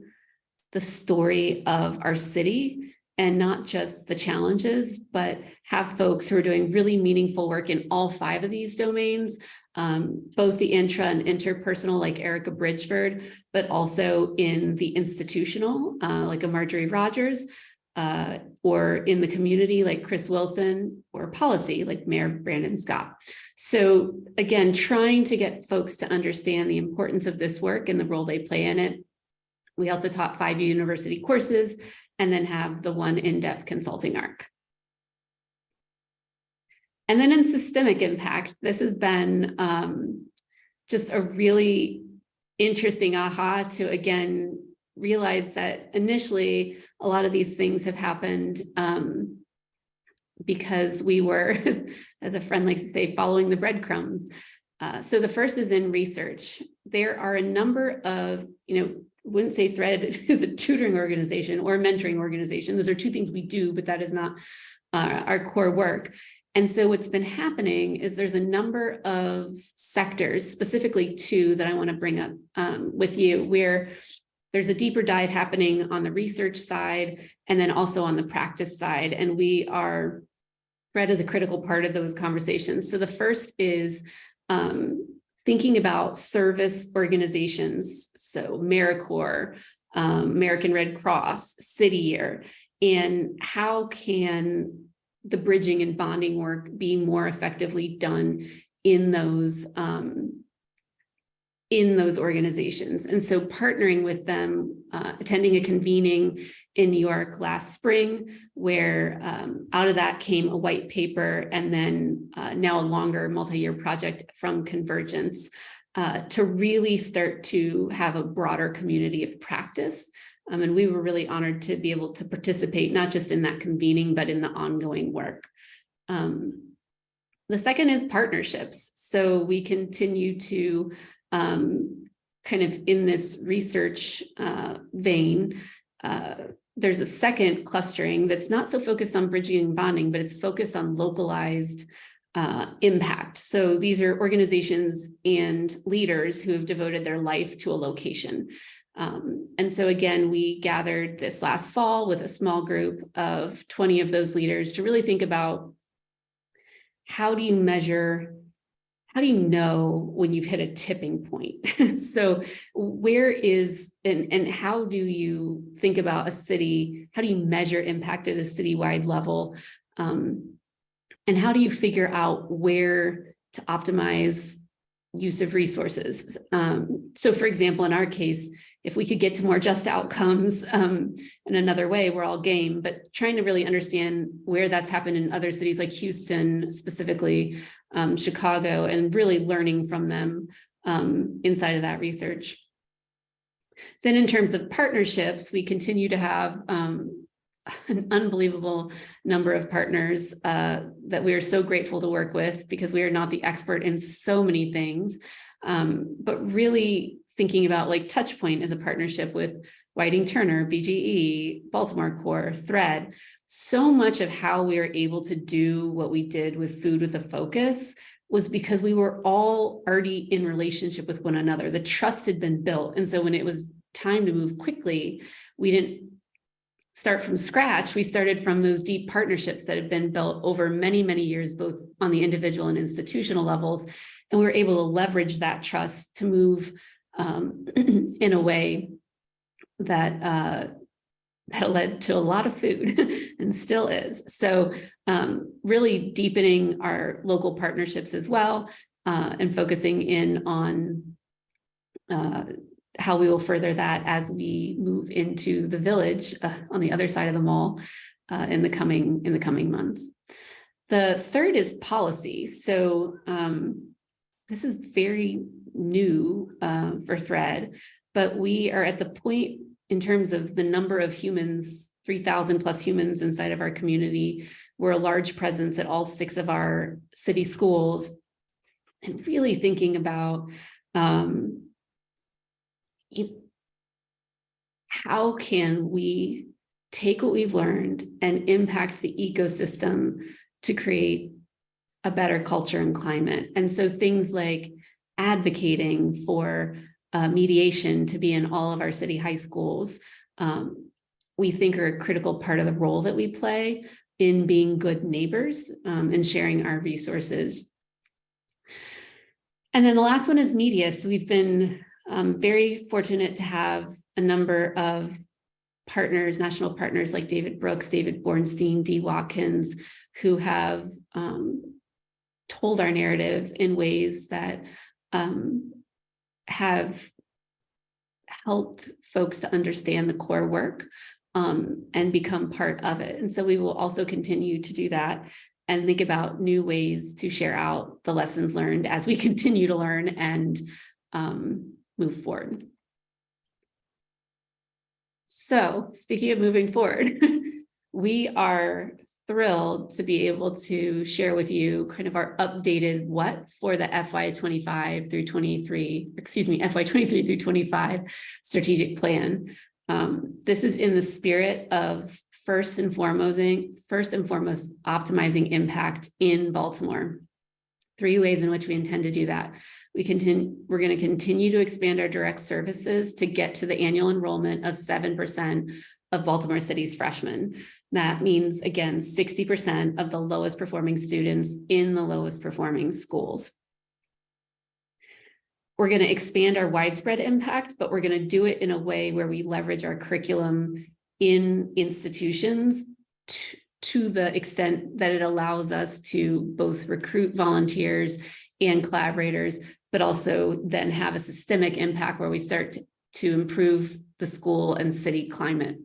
the story of our city and not just the challenges, but have folks who are doing really meaningful work in all 5 of these domains, both the intra and interpersonal, like Erica Bridgeford, but also in the institutional, like a Marjorie Rogers, or in the community, like Chris Wilson, or policy, like Mayor Brandon Scott. So again, trying to get folks to understand the importance of this work and the role they play in it. We also taught 5 university courses and then have the 1 in-depth consulting arc. And then in systemic impact, this has been just a really interesting aha to, again, realize that initially a lot of these things have happened because we were, as a friend likes to say, following the breadcrumbs. So the first is in research. There are a number of, wouldn't say Thread is a tutoring organization or a mentoring organization. Those are 2 things we do, but that is not our core work. And so what's been happening is there's a number of sectors, specifically 2 that I want to bring up with you, where there's a deeper dive happening on the research side and then also on the practice side. And Thread is a critical part of those conversations. So the first is thinking about service organizations. So AmeriCorps, American Red Cross, City Year, and how can the bridging and bonding work be more effectively done in those organizations. And so partnering with them, attending a convening in New York last spring, where out of that came a white paper and then now a longer multi-year project from Convergence to really start to have a broader community of practice. And we were really honored to be able to participate, not just in that convening, but in the ongoing work. The second is partnerships. So we continue to kind of in this research vein, there's a second clustering that's not so focused on bridging and bonding, but it's focused on localized impact. So these are organizations and leaders who have devoted their life to a location. And so again, we gathered this last fall with a small group of 20 of those leaders to really think about how do you know when you've hit a tipping point? So where is, and how do you think about a city? How do you measure impact at a citywide level? And how do you figure out where to optimize use of resources? So for example, in our case, if we could get to more just outcomes in another way, we're all game, but trying to really understand where that's happened in other cities like Houston, specifically Chicago, and really learning from them inside of that research. Then in terms of partnerships, we continue to have an unbelievable number of partners that we are so grateful to work with, because we are not the expert in so many things, but really thinking about like Touchpoint as a partnership with Whiting Turner, BGE, Baltimore Core, Thread. So much of how we were able to do what we did with Food with a Focus was because we were all already in relationship with one another. The trust had been built. And so when it was time to move quickly, we didn't start from scratch. We started from those deep partnerships that had been built over many, many years, both on the individual and institutional levels. And we were able to leverage that trust to move in a way that led to a lot of food and still is. So really deepening our local partnerships as well. and focusing in on how we will further that as we move into the village on the other side of the mall in the coming months. The third is policy. So this is very new for Thread, but we are at the point in terms of the number of humans, 3,000 plus humans inside of our community. We're a large presence at all 6 of our city schools, and really thinking about how can we take what we've learned and impact the ecosystem to create a better culture and climate. And so things like advocating for mediation to be in all of our city high schools, we think are a critical part of the role that we play in being good neighbors and sharing our resources. And then the last one is media. So we've been very fortunate to have a number of partners, national partners like David Brooks, David Bornstein, Dee Watkins, who have told our narrative in ways that have helped folks to understand the core work and become part of it. And so we will also continue to do that and think about new ways to share out the lessons learned as we continue to learn and move forward. So speaking of moving forward, we are thrilled to be able to share with you kind of our updated what for the FY23 through 25 strategic plan. This is in the spirit of first and foremost optimizing impact in Baltimore. 3 ways in which we intend to do that. We're going to continue to expand our direct services to get to the annual enrollment of 7% of Baltimore City's freshmen. That means, again, 60% of the lowest performing students in the lowest performing schools. We're going to expand our widespread impact, but we're going to do it in a way where we leverage our curriculum in institutions to the extent that it allows us to both recruit volunteers and collaborators, but also then have a systemic impact where we start to improve the school and city climate.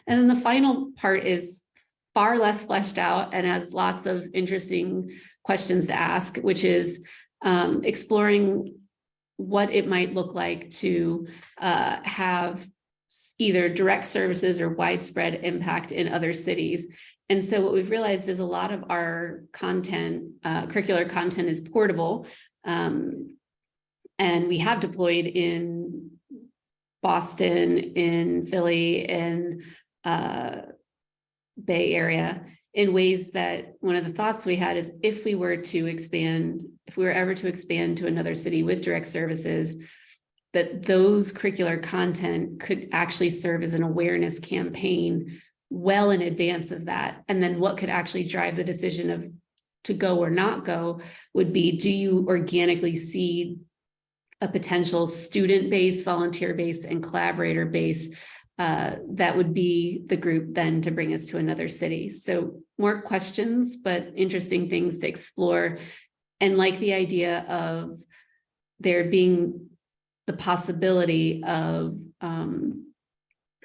And then the final part is far less fleshed out and has lots of interesting questions to ask, which is exploring what it might look like to have either direct services or widespread impact in other cities. And so what we've realized is a lot of our content, curricular content, is portable. And we have deployed in Boston, in Philly, in Bay Area in ways that one of the thoughts we had is if we were ever to expand to another city with direct services, that those curricular content could actually serve as an awareness campaign well in advance of that. And then what could actually drive the decision of to go or not go would be, do you organically see a potential student base, volunteer base, and collaborator base that would be the group then to bring us to another city. So more questions, but interesting things to explore. And like the idea of there being the possibility of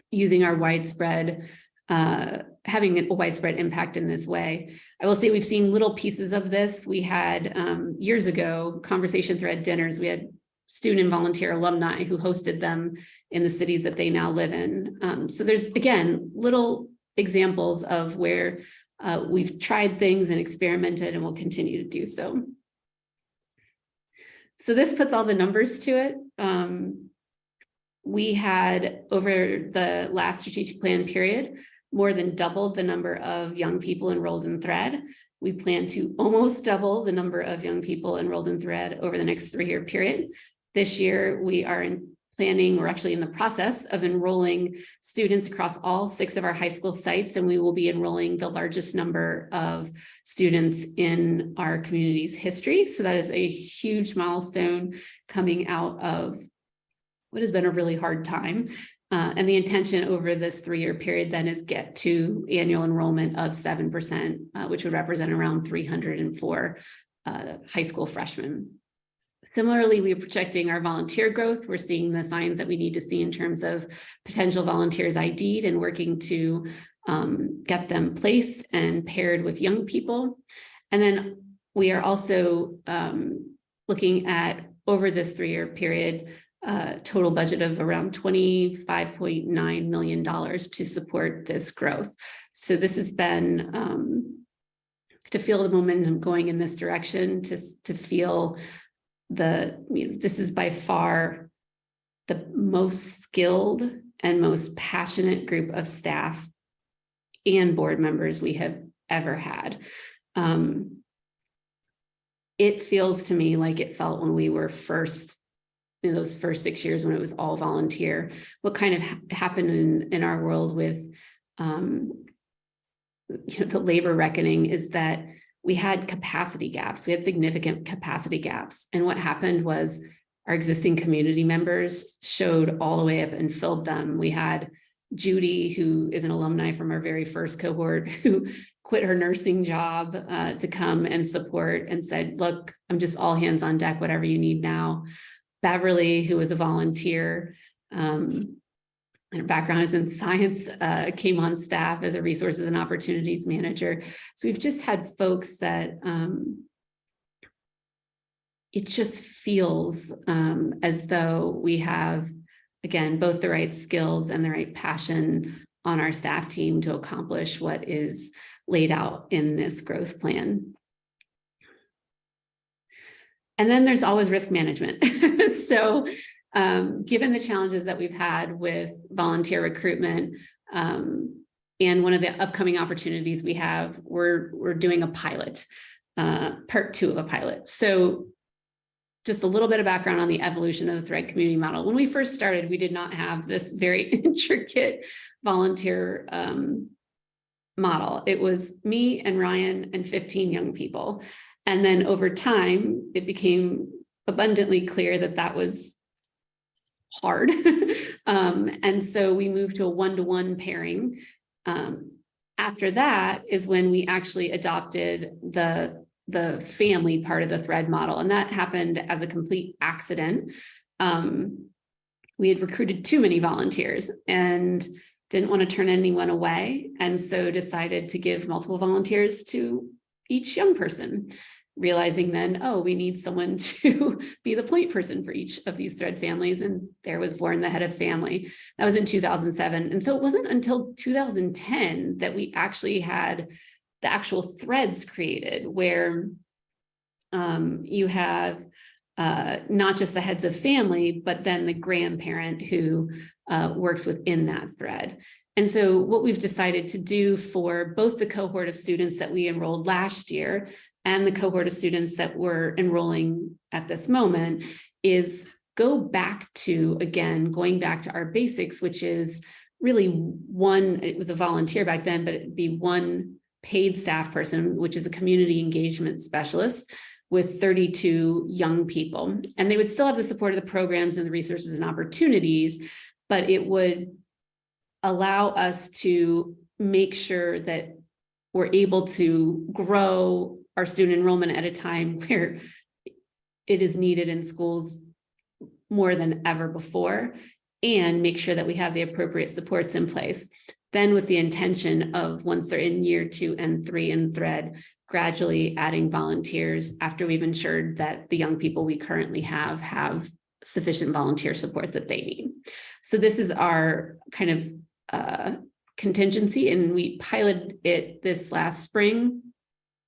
using our widespread, having a widespread impact in this way. I will say we've seen little pieces of this. We had years ago, conversation thread dinners. We had student and volunteer alumni who hosted them in the cities that they now live in. So there's, again, little examples of where we've tried things and experimented and will continue to do so. So this puts all the numbers to it. We had, over the last strategic plan period, more than doubled the number of young people enrolled in Thread. We plan to almost double the number of young people enrolled in Thread over the next 3-year period. This year, we are we're actually in the process of enrolling students across all 6 of our high school sites, and we will be enrolling the largest number of students in our community's history. So that is a huge milestone coming out of what has been a really hard time. And the intention over this 3-year period then is get to annual enrollment of 7%, which would represent around 304 high school freshmen. Similarly, we're projecting our volunteer growth. We're seeing the signs that we need to see in terms of potential volunteers ID'd and working to get them placed and paired with young people. And then we are also looking at, over this 3-year period, total budget of around $25.9 million to support this growth. So this has been to feel the momentum going in this direction, to feel this is by far the most skilled and most passionate group of staff and board members we have ever had. It feels to me like it felt when we were first, in those first 6 years when it was all volunteer. What kind of happened in our world with the labor reckoning is that we had capacity gaps. We had significant capacity gaps. And what happened was our existing community members showed all the way up and filled them. We had Judy, who is an alumni from our very first cohort, who quit her nursing job to come and support and said, look, I'm just all hands on deck, whatever you need now. Beverly, who was a volunteer, and her background is in science, came on staff as a resources and opportunities manager. So we've just had folks that it just feels as though we have, again, both the right skills and the right passion on our staff team to accomplish what is laid out in this growth plan. And then there's always risk management. So given the challenges that we've had with volunteer recruitment, and one of the upcoming opportunities we have, we're doing a pilot, part 2 of a pilot. So just a little bit of background on the evolution of the Thread community model. When we first started, we did not have this very intricate volunteer model. It was me and Ryan and 15 young people. And then over time, it became abundantly clear that that was hard. And so we moved to a 1-to-1 pairing. After that is when we actually adopted the family part of the Thread model. And that happened as a complete accident. We had recruited too many volunteers and didn't want to turn anyone away. And so decided to give multiple volunteers to each young person, realizing then, oh, we need someone to be the point person for each of these Thread families. And there was born the head of family. That was in 2007. And so it wasn't until 2010 that we actually had the actual threads created, where you have not just the heads of family, but then the grandparent who works within that thread. And so what we've decided to do for both the cohort of students that we enrolled last year and the cohort of students that we're enrolling at this moment is go back to, again, going back to our basics, which is really one, it was a volunteer back then, but it'd be one paid staff person, which is a community engagement specialist with 32 young people. And they would still have the support of the programs and the resources and opportunities, but it would allow us to make sure that we're able to grow our student enrollment at a time where it is needed in schools more than ever before, and make sure that we have the appropriate supports in place. Then with the intention of, once they're in year 2 and 3 in Thread, gradually adding volunteers after we've ensured that the young people we currently have sufficient volunteer support that they need. So this is our kind of contingency, and we piloted it this last spring.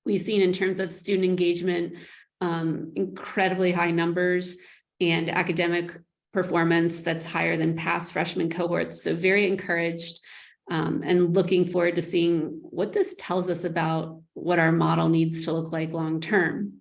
We've seen, in terms of student engagement, incredibly high numbers and academic performance that's higher than past freshman cohorts. So very encouraged and looking forward to seeing what this tells us about what our model needs to look like long term.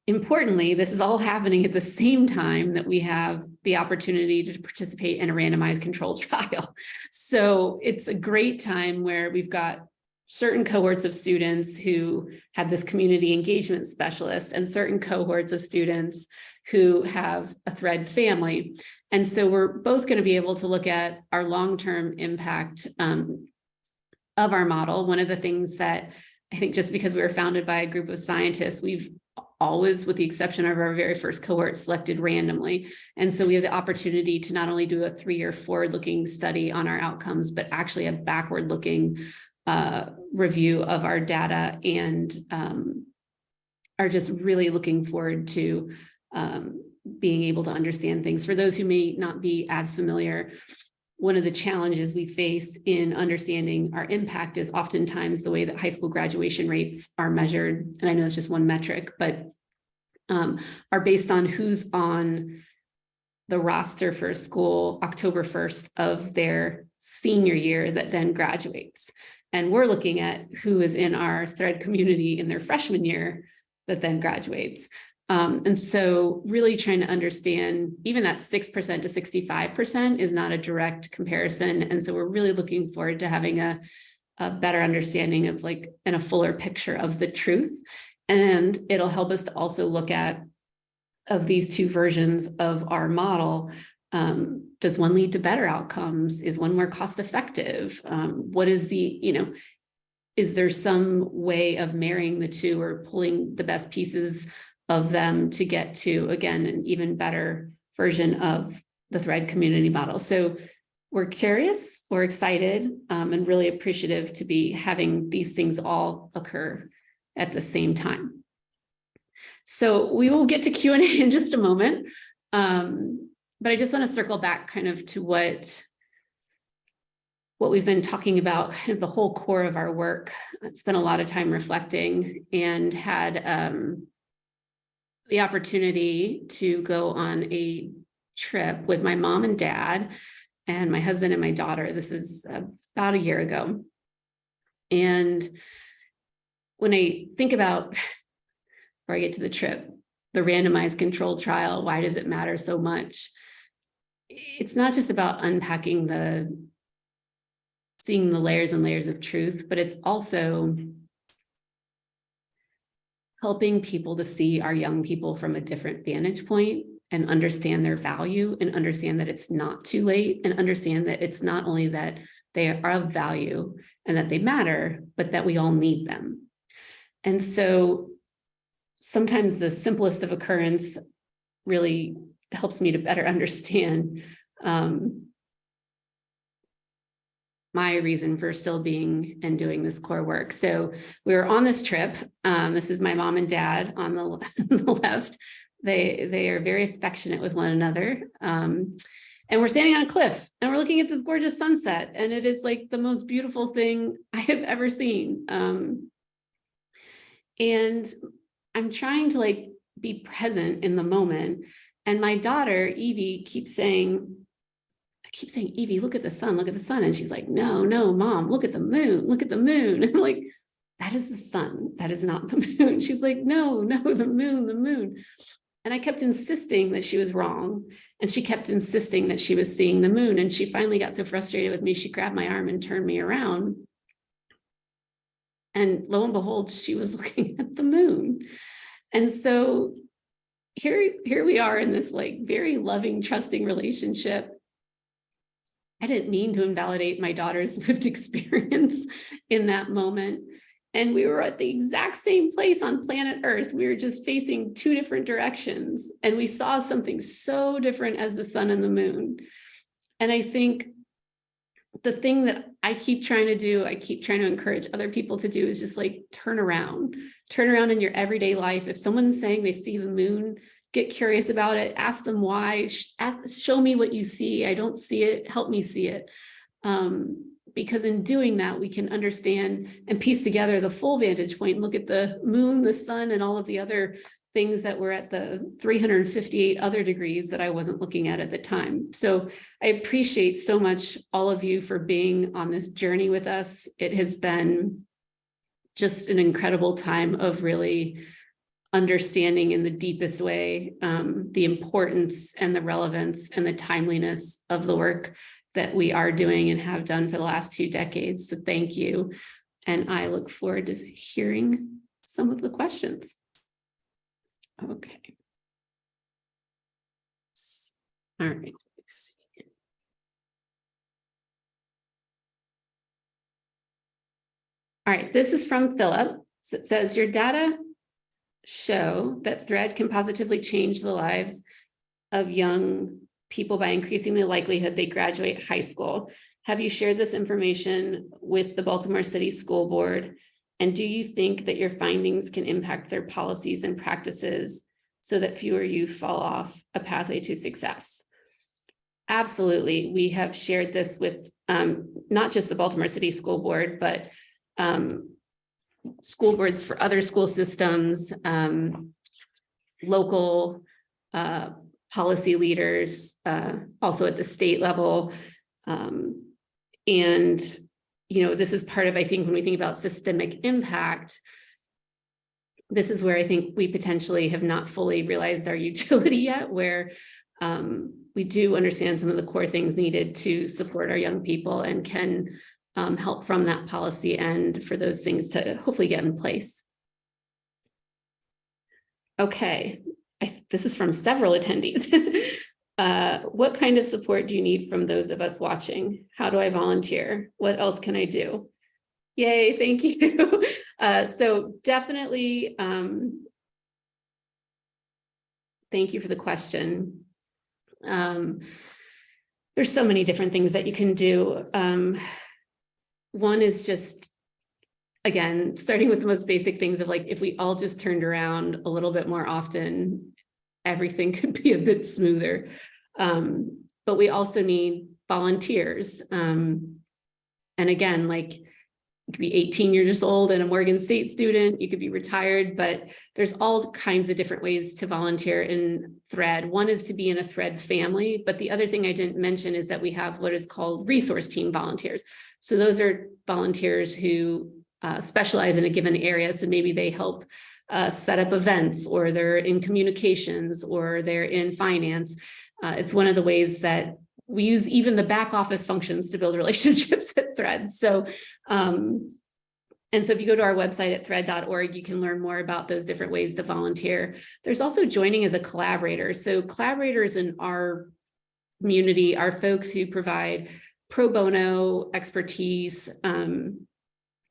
Importantly, this is all happening at the same time that we have the opportunity to participate in a randomized controlled trial. So it's a great time where we've got certain cohorts of students who have this community engagement specialist and certain cohorts of students who have a Thread family. And so we're both going to be able to look at our long-term impact of our model. One of the things that I think just because we were founded by a group of scientists, we've always, with the exception of our very first cohort, selected randomly. And so we have the opportunity to not only do a 3-year forward-looking study on our outcomes, but actually a backward-looking review of our data, and are just really looking forward to being able to understand things. For those who may not be as familiar, one of the challenges we face in understanding our impact is oftentimes the way that high school graduation rates are measured. And I know it's just one metric, but are based on who's on the roster for a school October 1st of their senior year that then graduates. And we're looking at who is in our thread community in their freshman year that then graduates. And so really trying to understand even that 6% to 65% is not a direct comparison. And so we're really looking forward to having a better understanding of and a fuller picture of the truth. And it'll help us to also look at, of these two versions of our model, does one lead to better outcomes? Is one more cost effective? What is is there some way of marrying the two or pulling the best pieces of them to get to, again, an even better version of the thread community model? So we're curious, we're excited, and really appreciative to be having these things all occur at the same time. So we will get to Q&A in just a moment. But I just want to circle back kind of to what we've been talking about, kind of the whole core of our work. I spent a lot of time reflecting and had the opportunity to go on a trip with my mom and dad and my husband and my daughter. This is about a year ago. And when I think about, before I get to the trip, the randomized controlled trial, why does it matter so much? It's not just about unpacking seeing the layers and layers of truth, but it's also helping people to see our young people from a different vantage point and understand their value and understand that it's not too late, and understand that it's not only that they are of value and that they matter, but that we all need them. And so sometimes the simplest of occurrence really helps me to better understand my reason for still being and doing this core work. So we were on this trip. This is my mom and dad on the left. They are very affectionate with one another. And we're standing on a cliff and we're looking at this gorgeous sunset. And it is like the most beautiful thing I have ever seen. And I'm trying to be present in the moment. And my daughter, Evie, keeps saying, Evie, look at the sun, look at the sun. And she's like, no, mom, look at the moon, look at the moon. And I'm like, that is the sun. That is not the moon. She's like, no, the moon. And I kept insisting that she was wrong. And she kept insisting that she was seeing the moon. And she finally got so frustrated with me, she grabbed my arm and turned me around. And lo and behold, she was looking at the moon. And so here we are in this very loving, trusting relationship. I didn't mean to invalidate my daughter's lived experience in that moment. And we were at the exact same place on planet Earth. We were just facing two different directions. And we saw something so different as the sun and the moon. And I think the thing that I keep trying to do, I keep trying to encourage other people to do, is just turn around in your everyday life. If someone's saying they see the moon, get curious about it, ask them why, show me what you see. I don't see it, help me see it. Because in doing that, we can understand and piece together the full vantage point and look at the moon, the sun, and all of the other things that were at the 358 other degrees that I wasn't looking at the time. So I appreciate so much all of you for being on this journey with us. It has been just an incredible time of really understanding in the deepest way the importance and the relevance and the timeliness of the work that we are doing and have done for the last 2 decades. So thank you. And I look forward to hearing some of the questions. Okay. All right. Let's see. All right. This is from Philip. So it says your data show that thread can positively change the lives of young people by increasing the likelihood they graduate high school. Have you shared this information with the Baltimore City School Board? And do you think that your findings can impact their policies and practices so that fewer youth fall off a pathway to success? Absolutely. We have shared this with not just the Baltimore City School Board, but school boards for other school systems, local policy leaders, also at the state level. And, this is part of, I think, when we think about systemic impact, this is where I think we potentially have not fully realized our utility yet, where we do understand some of the core things needed to support our young people and can help from that policy and for those things to hopefully get in place. Okay, this is from several attendees. What kind of support do you need from those of us watching? How do I volunteer? What else can I do? Yay, thank you. So definitely, thank you for the question. There's so many different things that you can do. One is just, again, starting with the most basic things of like, if we all just turned around a little bit more often, everything could be a bit smoother. But we also need volunteers. And again, like, you could be 18 years old and a Morgan State student, you could be retired, but there's all kinds of different ways to volunteer in Thread. One is to be in a Thread family, but the other thing I didn't mention is that we have what is called resource team volunteers. So those are volunteers who specialize in a given area. So maybe they help set up events, or they're in communications, or they're in finance. It's one of the ways that we use even the back office functions to build relationships at Thread. So, and so if you go to our website at thread.org, you can learn more about those different ways to volunteer. There's also joining as a collaborator. So collaborators in our community are folks who provide pro bono expertise,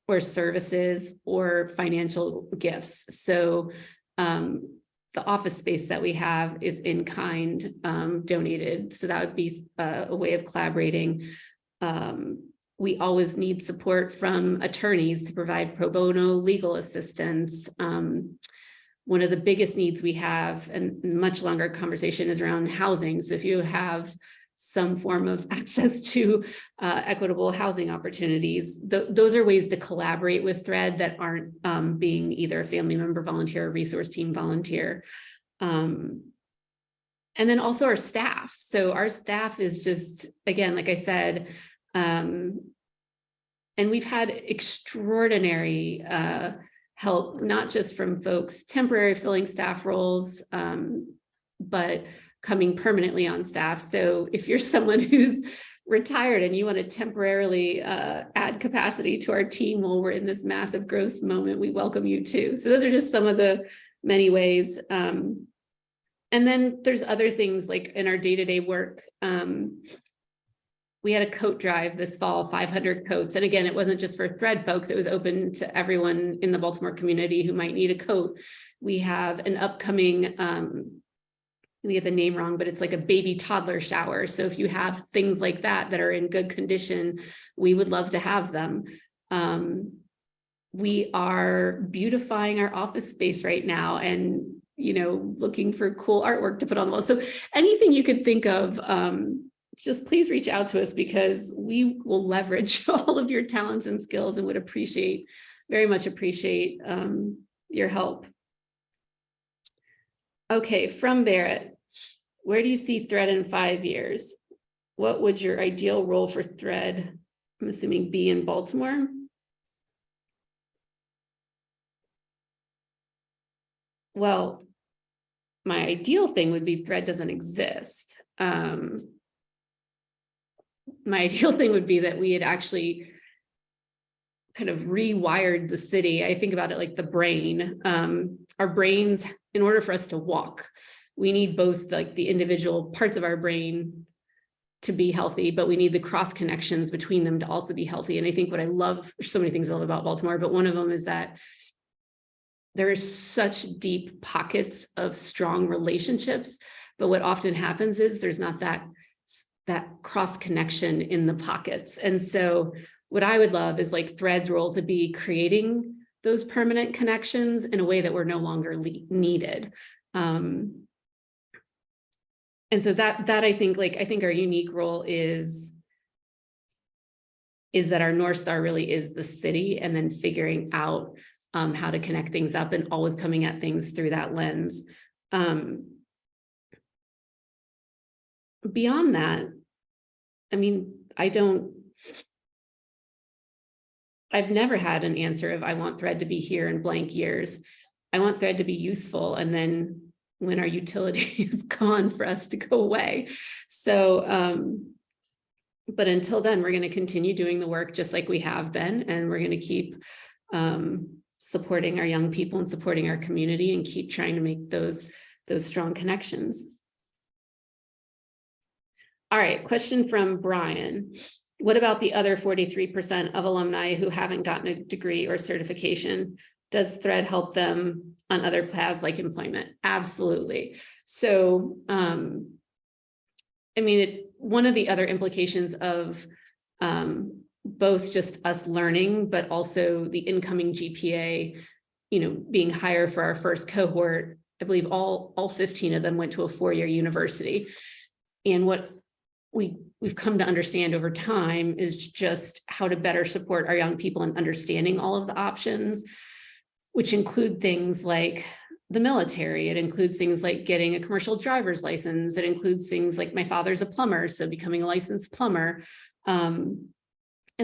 or services, or financial gifts. So the office space that we have is in kind, donated. So that would be a way of collaborating. We always need support from attorneys to provide pro bono legal assistance. One of the biggest needs we have, and much longer conversation, is around housing. So if you have some form of access to equitable housing opportunities, those are ways to collaborate with Thread that aren't being either a family member volunteer or resource team volunteer. And then also our staff. So our staff is just, again, like I said, and we've had extraordinary help, not just from folks temporary filling staff roles, but coming permanently on staff. So if you're someone who's retired and you want to temporarily add capacity to our team while we're in this massive growth moment, we welcome you too. So those are just some of the many ways. And then there's other things like in our day-to-day work. We had a coat drive this fall, 500 coats. And again, it wasn't just for Thread folks, it was open to everyone in the Baltimore community who might need a coat. We have an upcoming, I get the name wrong, but it's like a baby toddler shower. So if you have things like that that are in good condition, we would love to have them. We are beautifying our office space right now and, looking for cool artwork to put on the wall. So anything you could think of, just please reach out to us, because we will leverage all of your talents and skills and would very much appreciate your help. Okay, from Barrett. Where do you see Thread in 5 years? What would your ideal role for Thread, I'm assuming, be in Baltimore? Well, my ideal thing would be Thread doesn't exist. My ideal thing would be that we had actually kind of rewired the city. I think about it like the brain. Our brains, in order for us to walk, we need both like the individual parts of our brain to be healthy, but we need the cross connections between them to also be healthy. And I think what I love, there's so many things I love about Baltimore, but one of them is that there are such deep pockets of strong relationships, but what often happens is there's not that cross connection in the pockets. And so what I would love is like Thread's role to be creating those permanent connections in a way that we're no longer needed. And so that I think our unique role is that our North Star really is the city, and then figuring out how to connect things up and always coming at things through that lens. Beyond that, I mean, I've never had an answer of I want Thread to be here in blank years. I want Thread to be useful, and then when our utility is gone, for us to go away. So, but until then, we're going to continue doing the work just like we have been, and we're going to keep supporting our young people and supporting our community, and keep trying to make those strong connections. All right, question from Brian. What about the other 43% of alumni who haven't gotten a degree or certification? Does Thread help them on other paths like employment? Absolutely. So, I mean, one of the other implications of both just us learning, but also the incoming GPA, being higher for our first cohort, I believe all 15 of them went to a 4-year university. And what we've come to understand over time is just how to better support our young people in understanding all of the options, which include things like the military. It includes things like getting a commercial driver's license. It includes things like my father's a plumber, so becoming a licensed plumber. And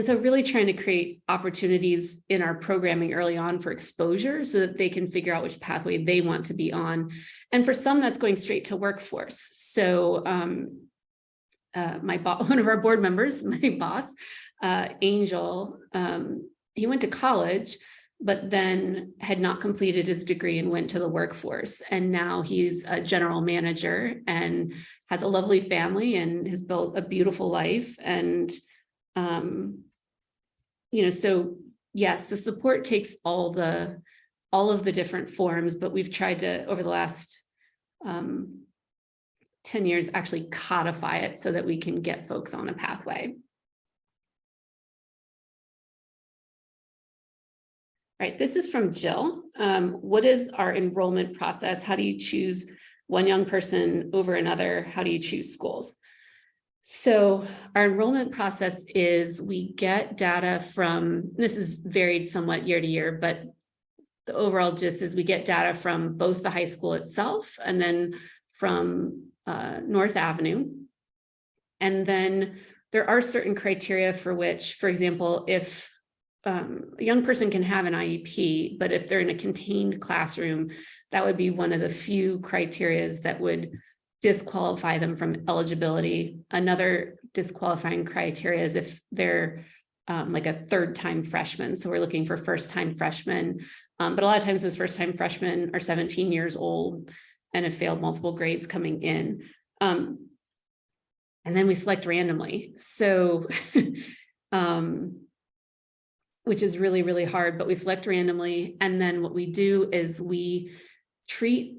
so really trying to create opportunities in our programming early on for exposure so that they can figure out which pathway they want to be on. And for some, that's going straight to workforce. So one of our board members, my boss, Angel, he went to college, but then had not completed his degree and went to the workforce. And now he's a general manager and has a lovely family and has built a beautiful life. And, so yes, the support takes all of the different forms, but we've tried to, over the last 10 years, actually codify it so that we can get folks on a pathway. All right, this is from Jill. What is our enrollment process? How do you choose one young person over another? How do you choose schools? So our enrollment process is we get data from, this is varied somewhat year to year, but the overall gist is we get data from both the high school itself and then from North Avenue. And then there are certain criteria for which, for example, if a young person can have an IEP, but if they're in a contained classroom, that would be one of the few criteria that would disqualify them from eligibility. Another disqualifying criteria is if they're like a third-time freshman. So we're looking for first-time freshmen. But a lot of times those first-time freshmen are 17 years old and have failed multiple grades coming in. And then we select randomly. So, which is really, really hard, but we select randomly. And then what we do is we treat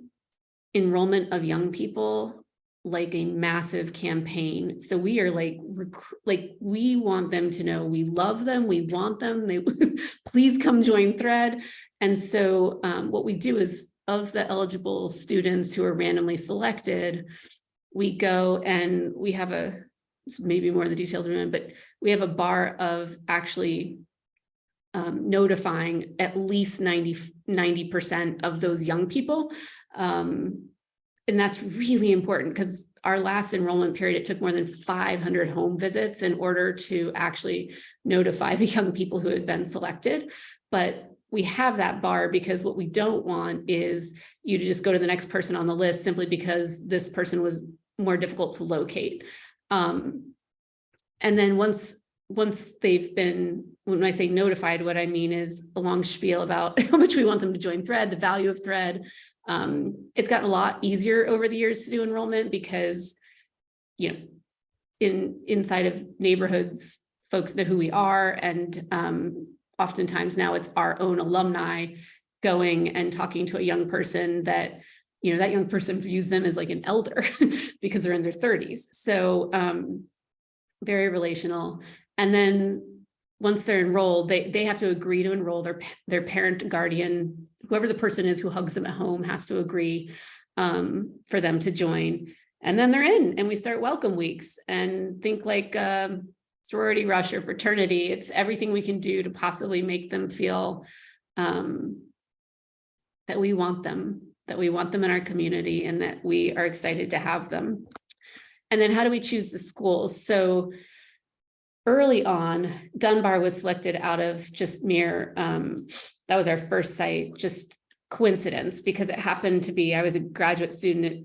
enrollment of young people like a massive campaign. So we are like we want them to know we love them, we want them, they please come join Thread. And so what we do is, of the eligible students who are randomly selected, we go and we have maybe more of the details, but we have a bar of actually notifying at least 90% of those young people. And that's really important because our last enrollment period, it took more than 500 home visits in order to actually notify the young people who had been selected. But we have that bar because what we don't want is you to just go to the next person on the list simply because this person was more difficult to locate. And then once they've been, when I say notified, what I mean is a long spiel about how much we want them to join Thread, the value of Thread. It's gotten a lot easier over the years to do enrollment because, inside of neighborhoods, folks know who we are. And oftentimes now it's our own alumni going and talking to a young person that, that young person views them as like an elder because they're in their 30s. So very relational. And then once they're enrolled, they have to agree to enroll. Their parent, guardian, whoever the person is who hugs them at home has to agree for them to join. And then they're in, and we start welcome weeks, and think like sorority rush or fraternity. It's everything we can do to possibly make them feel that we want them in our community, and that we are excited to have them. And then how do we choose the schools? So early on, Dunbar was selected out of just mere, that was our first site, just coincidence, because it happened to be, I was a graduate student at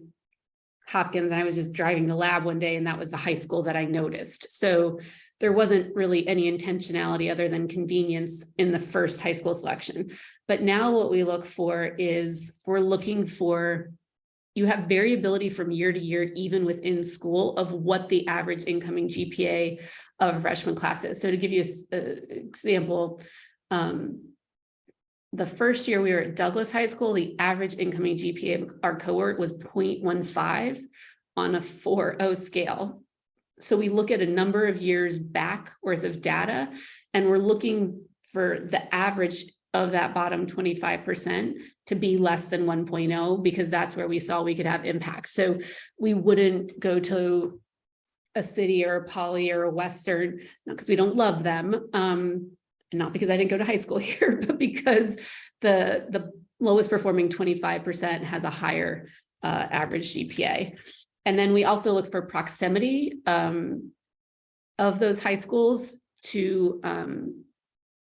Hopkins, and I was just driving the lab one day, and that was the high school that I noticed. So there wasn't really any intentionality other than convenience in the first high school selection. But now what we look for is we're looking for, you have variability from year to year, even within school, of what the average incoming GPA of a freshman class is. So to give you an example, the first year we were at Douglas High School, the average incoming GPA of our cohort was 0.15 on a 4.0 scale. So we look at a number of years back worth of data, and we're looking for the average of that bottom 25% to be less than 1.0, because that's where we saw we could have impact. So we wouldn't go to a city or a poly or a Western, not because we don't love them, and not because I didn't go to high school here, but because the lowest performing 25% has a higher average GPA. And then we also look for proximity of those high schools to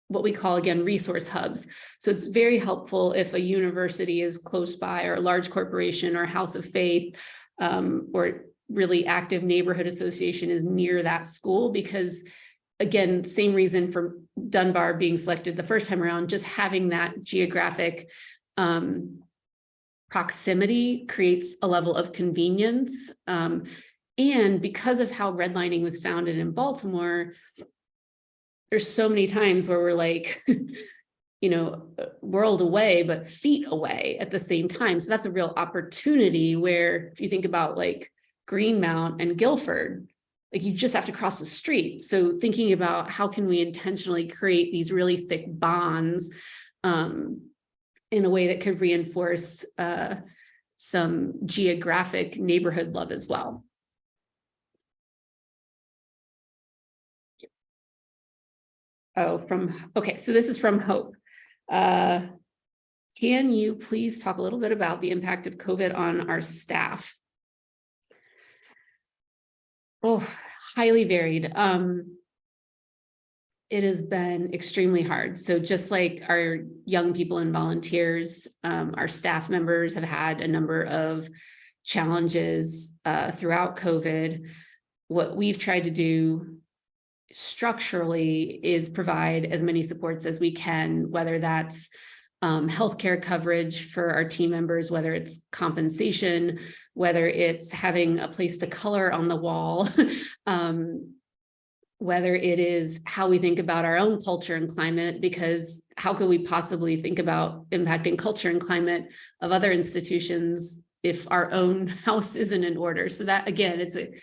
what we call, again, resource hubs. So it's very helpful if a university is close by, or a large corporation or house of faith, or really active neighborhood association is near that school, because again, same reason for Dunbar being selected the first time around, just having that geographic proximity creates a level of convenience. And because of how redlining was founded in Baltimore, there's so many times where we're like, a world away, but feet away at the same time. So that's a real opportunity where, if you think about like Greenmount and Guilford, like you just have to cross the street. So thinking about how can we intentionally create these really thick bonds in a way that could reinforce some geographic neighborhood love as well. Okay, so this is from Hope. Can you please talk a little bit about the impact of COVID on our staff? Oh, highly varied. It has been extremely hard. So just like our young people and volunteers, our staff members have had a number of challenges throughout COVID. What we've tried to do structurally is provide as many supports as we can, whether that's healthcare coverage for our team members, whether it's compensation, whether it's having a place to color on the wall, whether it is how we think about our own culture and climate, because how could we possibly think about impacting culture and climate of other institutions if our own house isn't in order? So that, again, it's an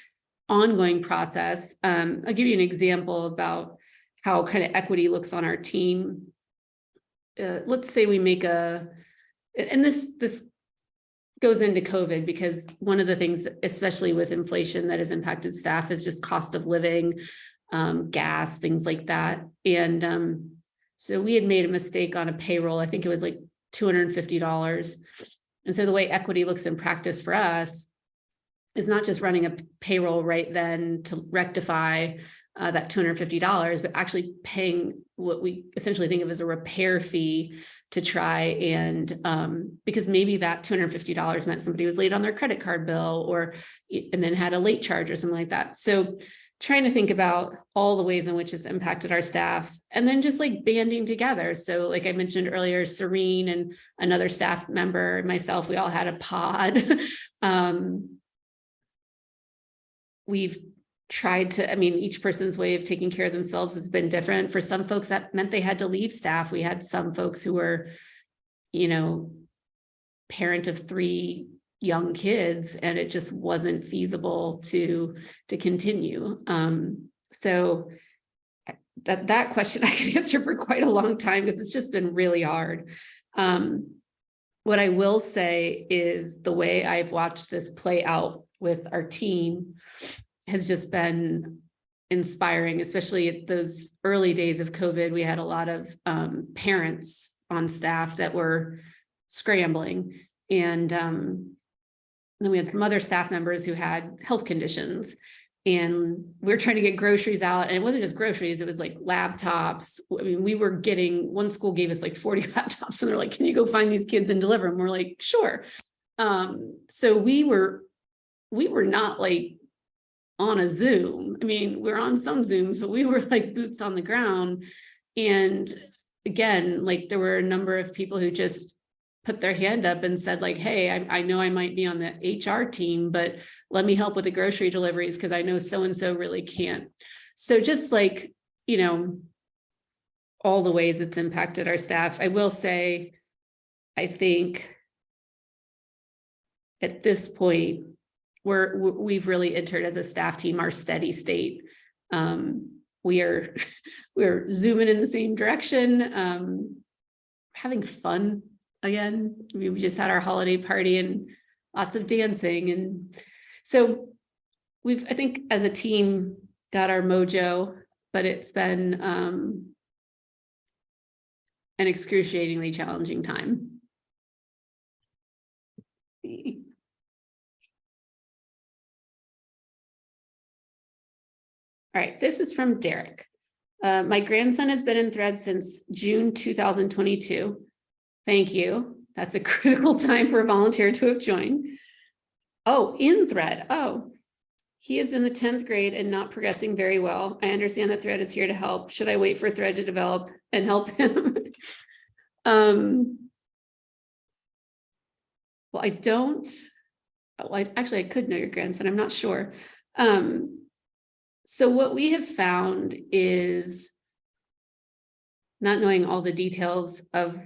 ongoing process. I'll give you an example about how kind of equity looks on our team. Let's say we make and this goes into COVID, because one of the things, especially with inflation, that has impacted staff is just cost of living, gas, things like that. And so we had made a mistake on a payroll. I think it was like $250. And so the way equity looks in practice for us is not just running a payroll right then to rectify that $250, but actually paying what we essentially think of as a repair fee to try and, because maybe that $250 meant somebody was late on their credit card bill, and then had a late charge or something like that. So trying to think about all the ways in which it's impacted our staff, and then just like banding together. So like I mentioned earlier, Serene and another staff member, myself, we all had a pod. We've tried to, each person's way of taking care of themselves has been different. For some folks, that meant they had to leave staff. We had some folks who were parent of 3 young kids, and it just wasn't feasible to continue. So that question I could answer for quite a long time, because it's just been really hard. What I will say is the way I've watched this play out with our team has just been inspiring, especially at those early days of COVID. We had a lot of parents on staff that were scrambling, and then we had some other staff members who had health conditions, and we were trying to get groceries out. And it wasn't just groceries, it was like laptops. I mean, we were getting, one school gave us like 40 laptops, and they're like, can you go find these kids and deliver them? We're like, sure. So we were not like on a Zoom. I mean, we're on some Zooms, but we were like boots on the ground. And again, like there were a number of people who just put their hand up and said like, hey, I know I might be on the HR team, but let me help with the grocery deliveries because I know so-and-so really can't. So just like, all the ways it's impacted our staff. I will say, I think at this point, we've really entered as a staff team our steady state. We're zooming in the same direction, having fun again. We just had our holiday party and lots of dancing, and so we've, I think, as a team, got our mojo, but it's been an excruciatingly challenging time. All right, this is from Derek. My grandson has been in Thread since June 2022. Thank you. That's a critical time for a volunteer to have joined. Oh, in Thread. Oh, he is in the 10th grade and not progressing very well. I understand that Thread is here to help. Should I wait for Thread to develop and help him? Well, I don't. Well, I could know your grandson. I'm not sure. So what we have found is, not knowing all the details of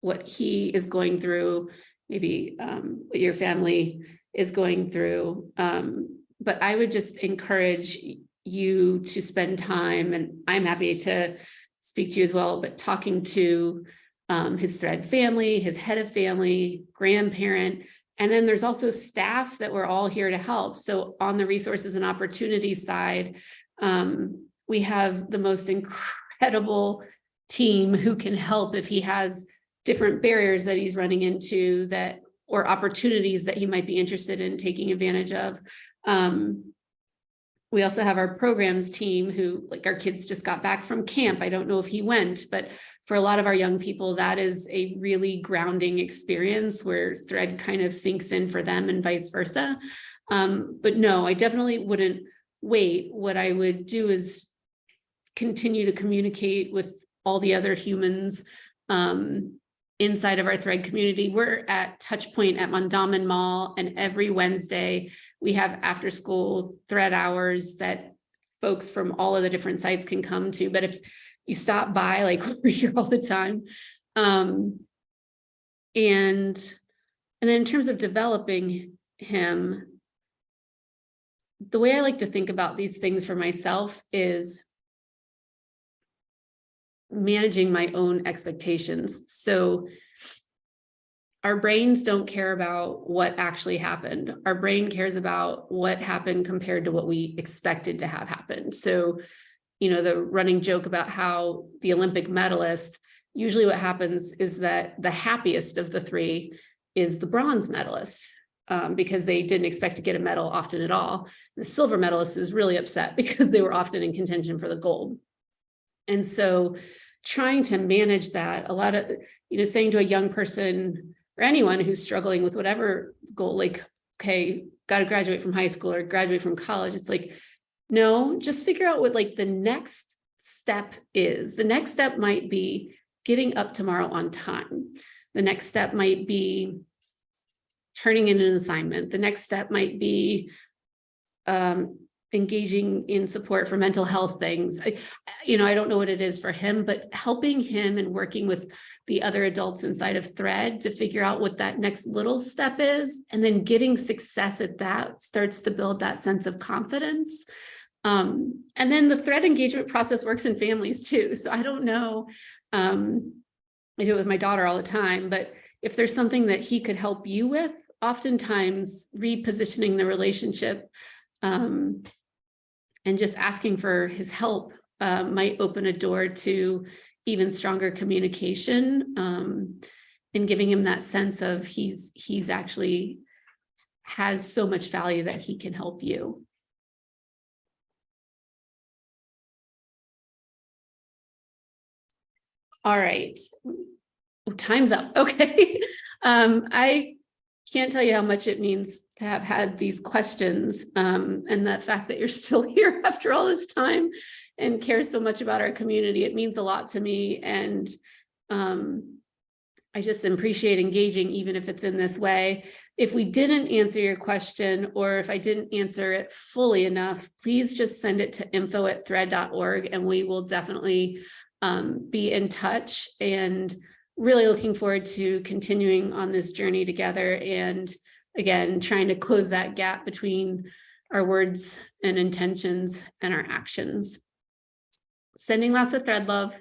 what he is going through, maybe what your family is going through, but I would just encourage you to spend time, and I'm happy to speak to you as well, but talking to his Thread family, his head of family, grandparent. And then there's also staff that we're all here to help. So on the resources and opportunities side, we have the most incredible team who can help if he has different barriers that he's running into, that or opportunities that he might be interested in taking advantage of. We also have our programs team who, like, our kids just got back from camp. I don't know if he went, but for a lot of our young people, that is a really grounding experience where Thread kind of sinks in for them and vice versa. But no, I definitely wouldn't wait. What I would do is continue to communicate with all the other humans inside of our Thread community. We're at Touchpoint at Mondawmin Mall, and every Wednesday we have after school Thread hours that folks from all of the different sites can come to. But if you stop by, like, we're here all the time. And then in terms of developing him, the way I like to think about these things for myself is managing my own expectations. So our brains don't care about what actually happened. Our brain cares about what happened compared to what we expected to have happened. So, the running joke about how the Olympic medalist, usually what happens is that the happiest of the 3 is the bronze medalist, because they didn't expect to get a medal often at all. The silver medalist is really upset because they were often in contention for the gold. And so trying to manage that, a lot of, saying to a young person or anyone who's struggling with whatever goal, like, okay, got to graduate from high school or graduate from college. It's like, no, just figure out what like the next step is. The next step might be getting up tomorrow on time. The next step might be turning in an assignment. The next step might be engaging in support for mental health things. I don't know what it is for him, but helping him and working with the other adults inside of Thread to figure out what that next little step is, and then getting success at that starts to build that sense of confidence. And then the Thread engagement process works in families too. So I don't know, I do it with my daughter all the time, but if there's something that he could help you with, oftentimes repositioning the relationship and just asking for his help might open a door to even stronger communication, and giving him that sense of he's actually has so much value that he can help you. All right, time's up. Okay. I can't tell you how much it means to have had these questions, and the fact that you're still here after all this time and care so much about our community. It means a lot to me, and I just appreciate engaging, even if it's in this way. If we didn't answer your question, or if I didn't answer it fully enough, please just send it to info@thread.org, and we will definitely be in touch, and really looking forward to continuing on this journey together. And again, trying to close that gap between our words and intentions and our actions. Sending lots of Thread love.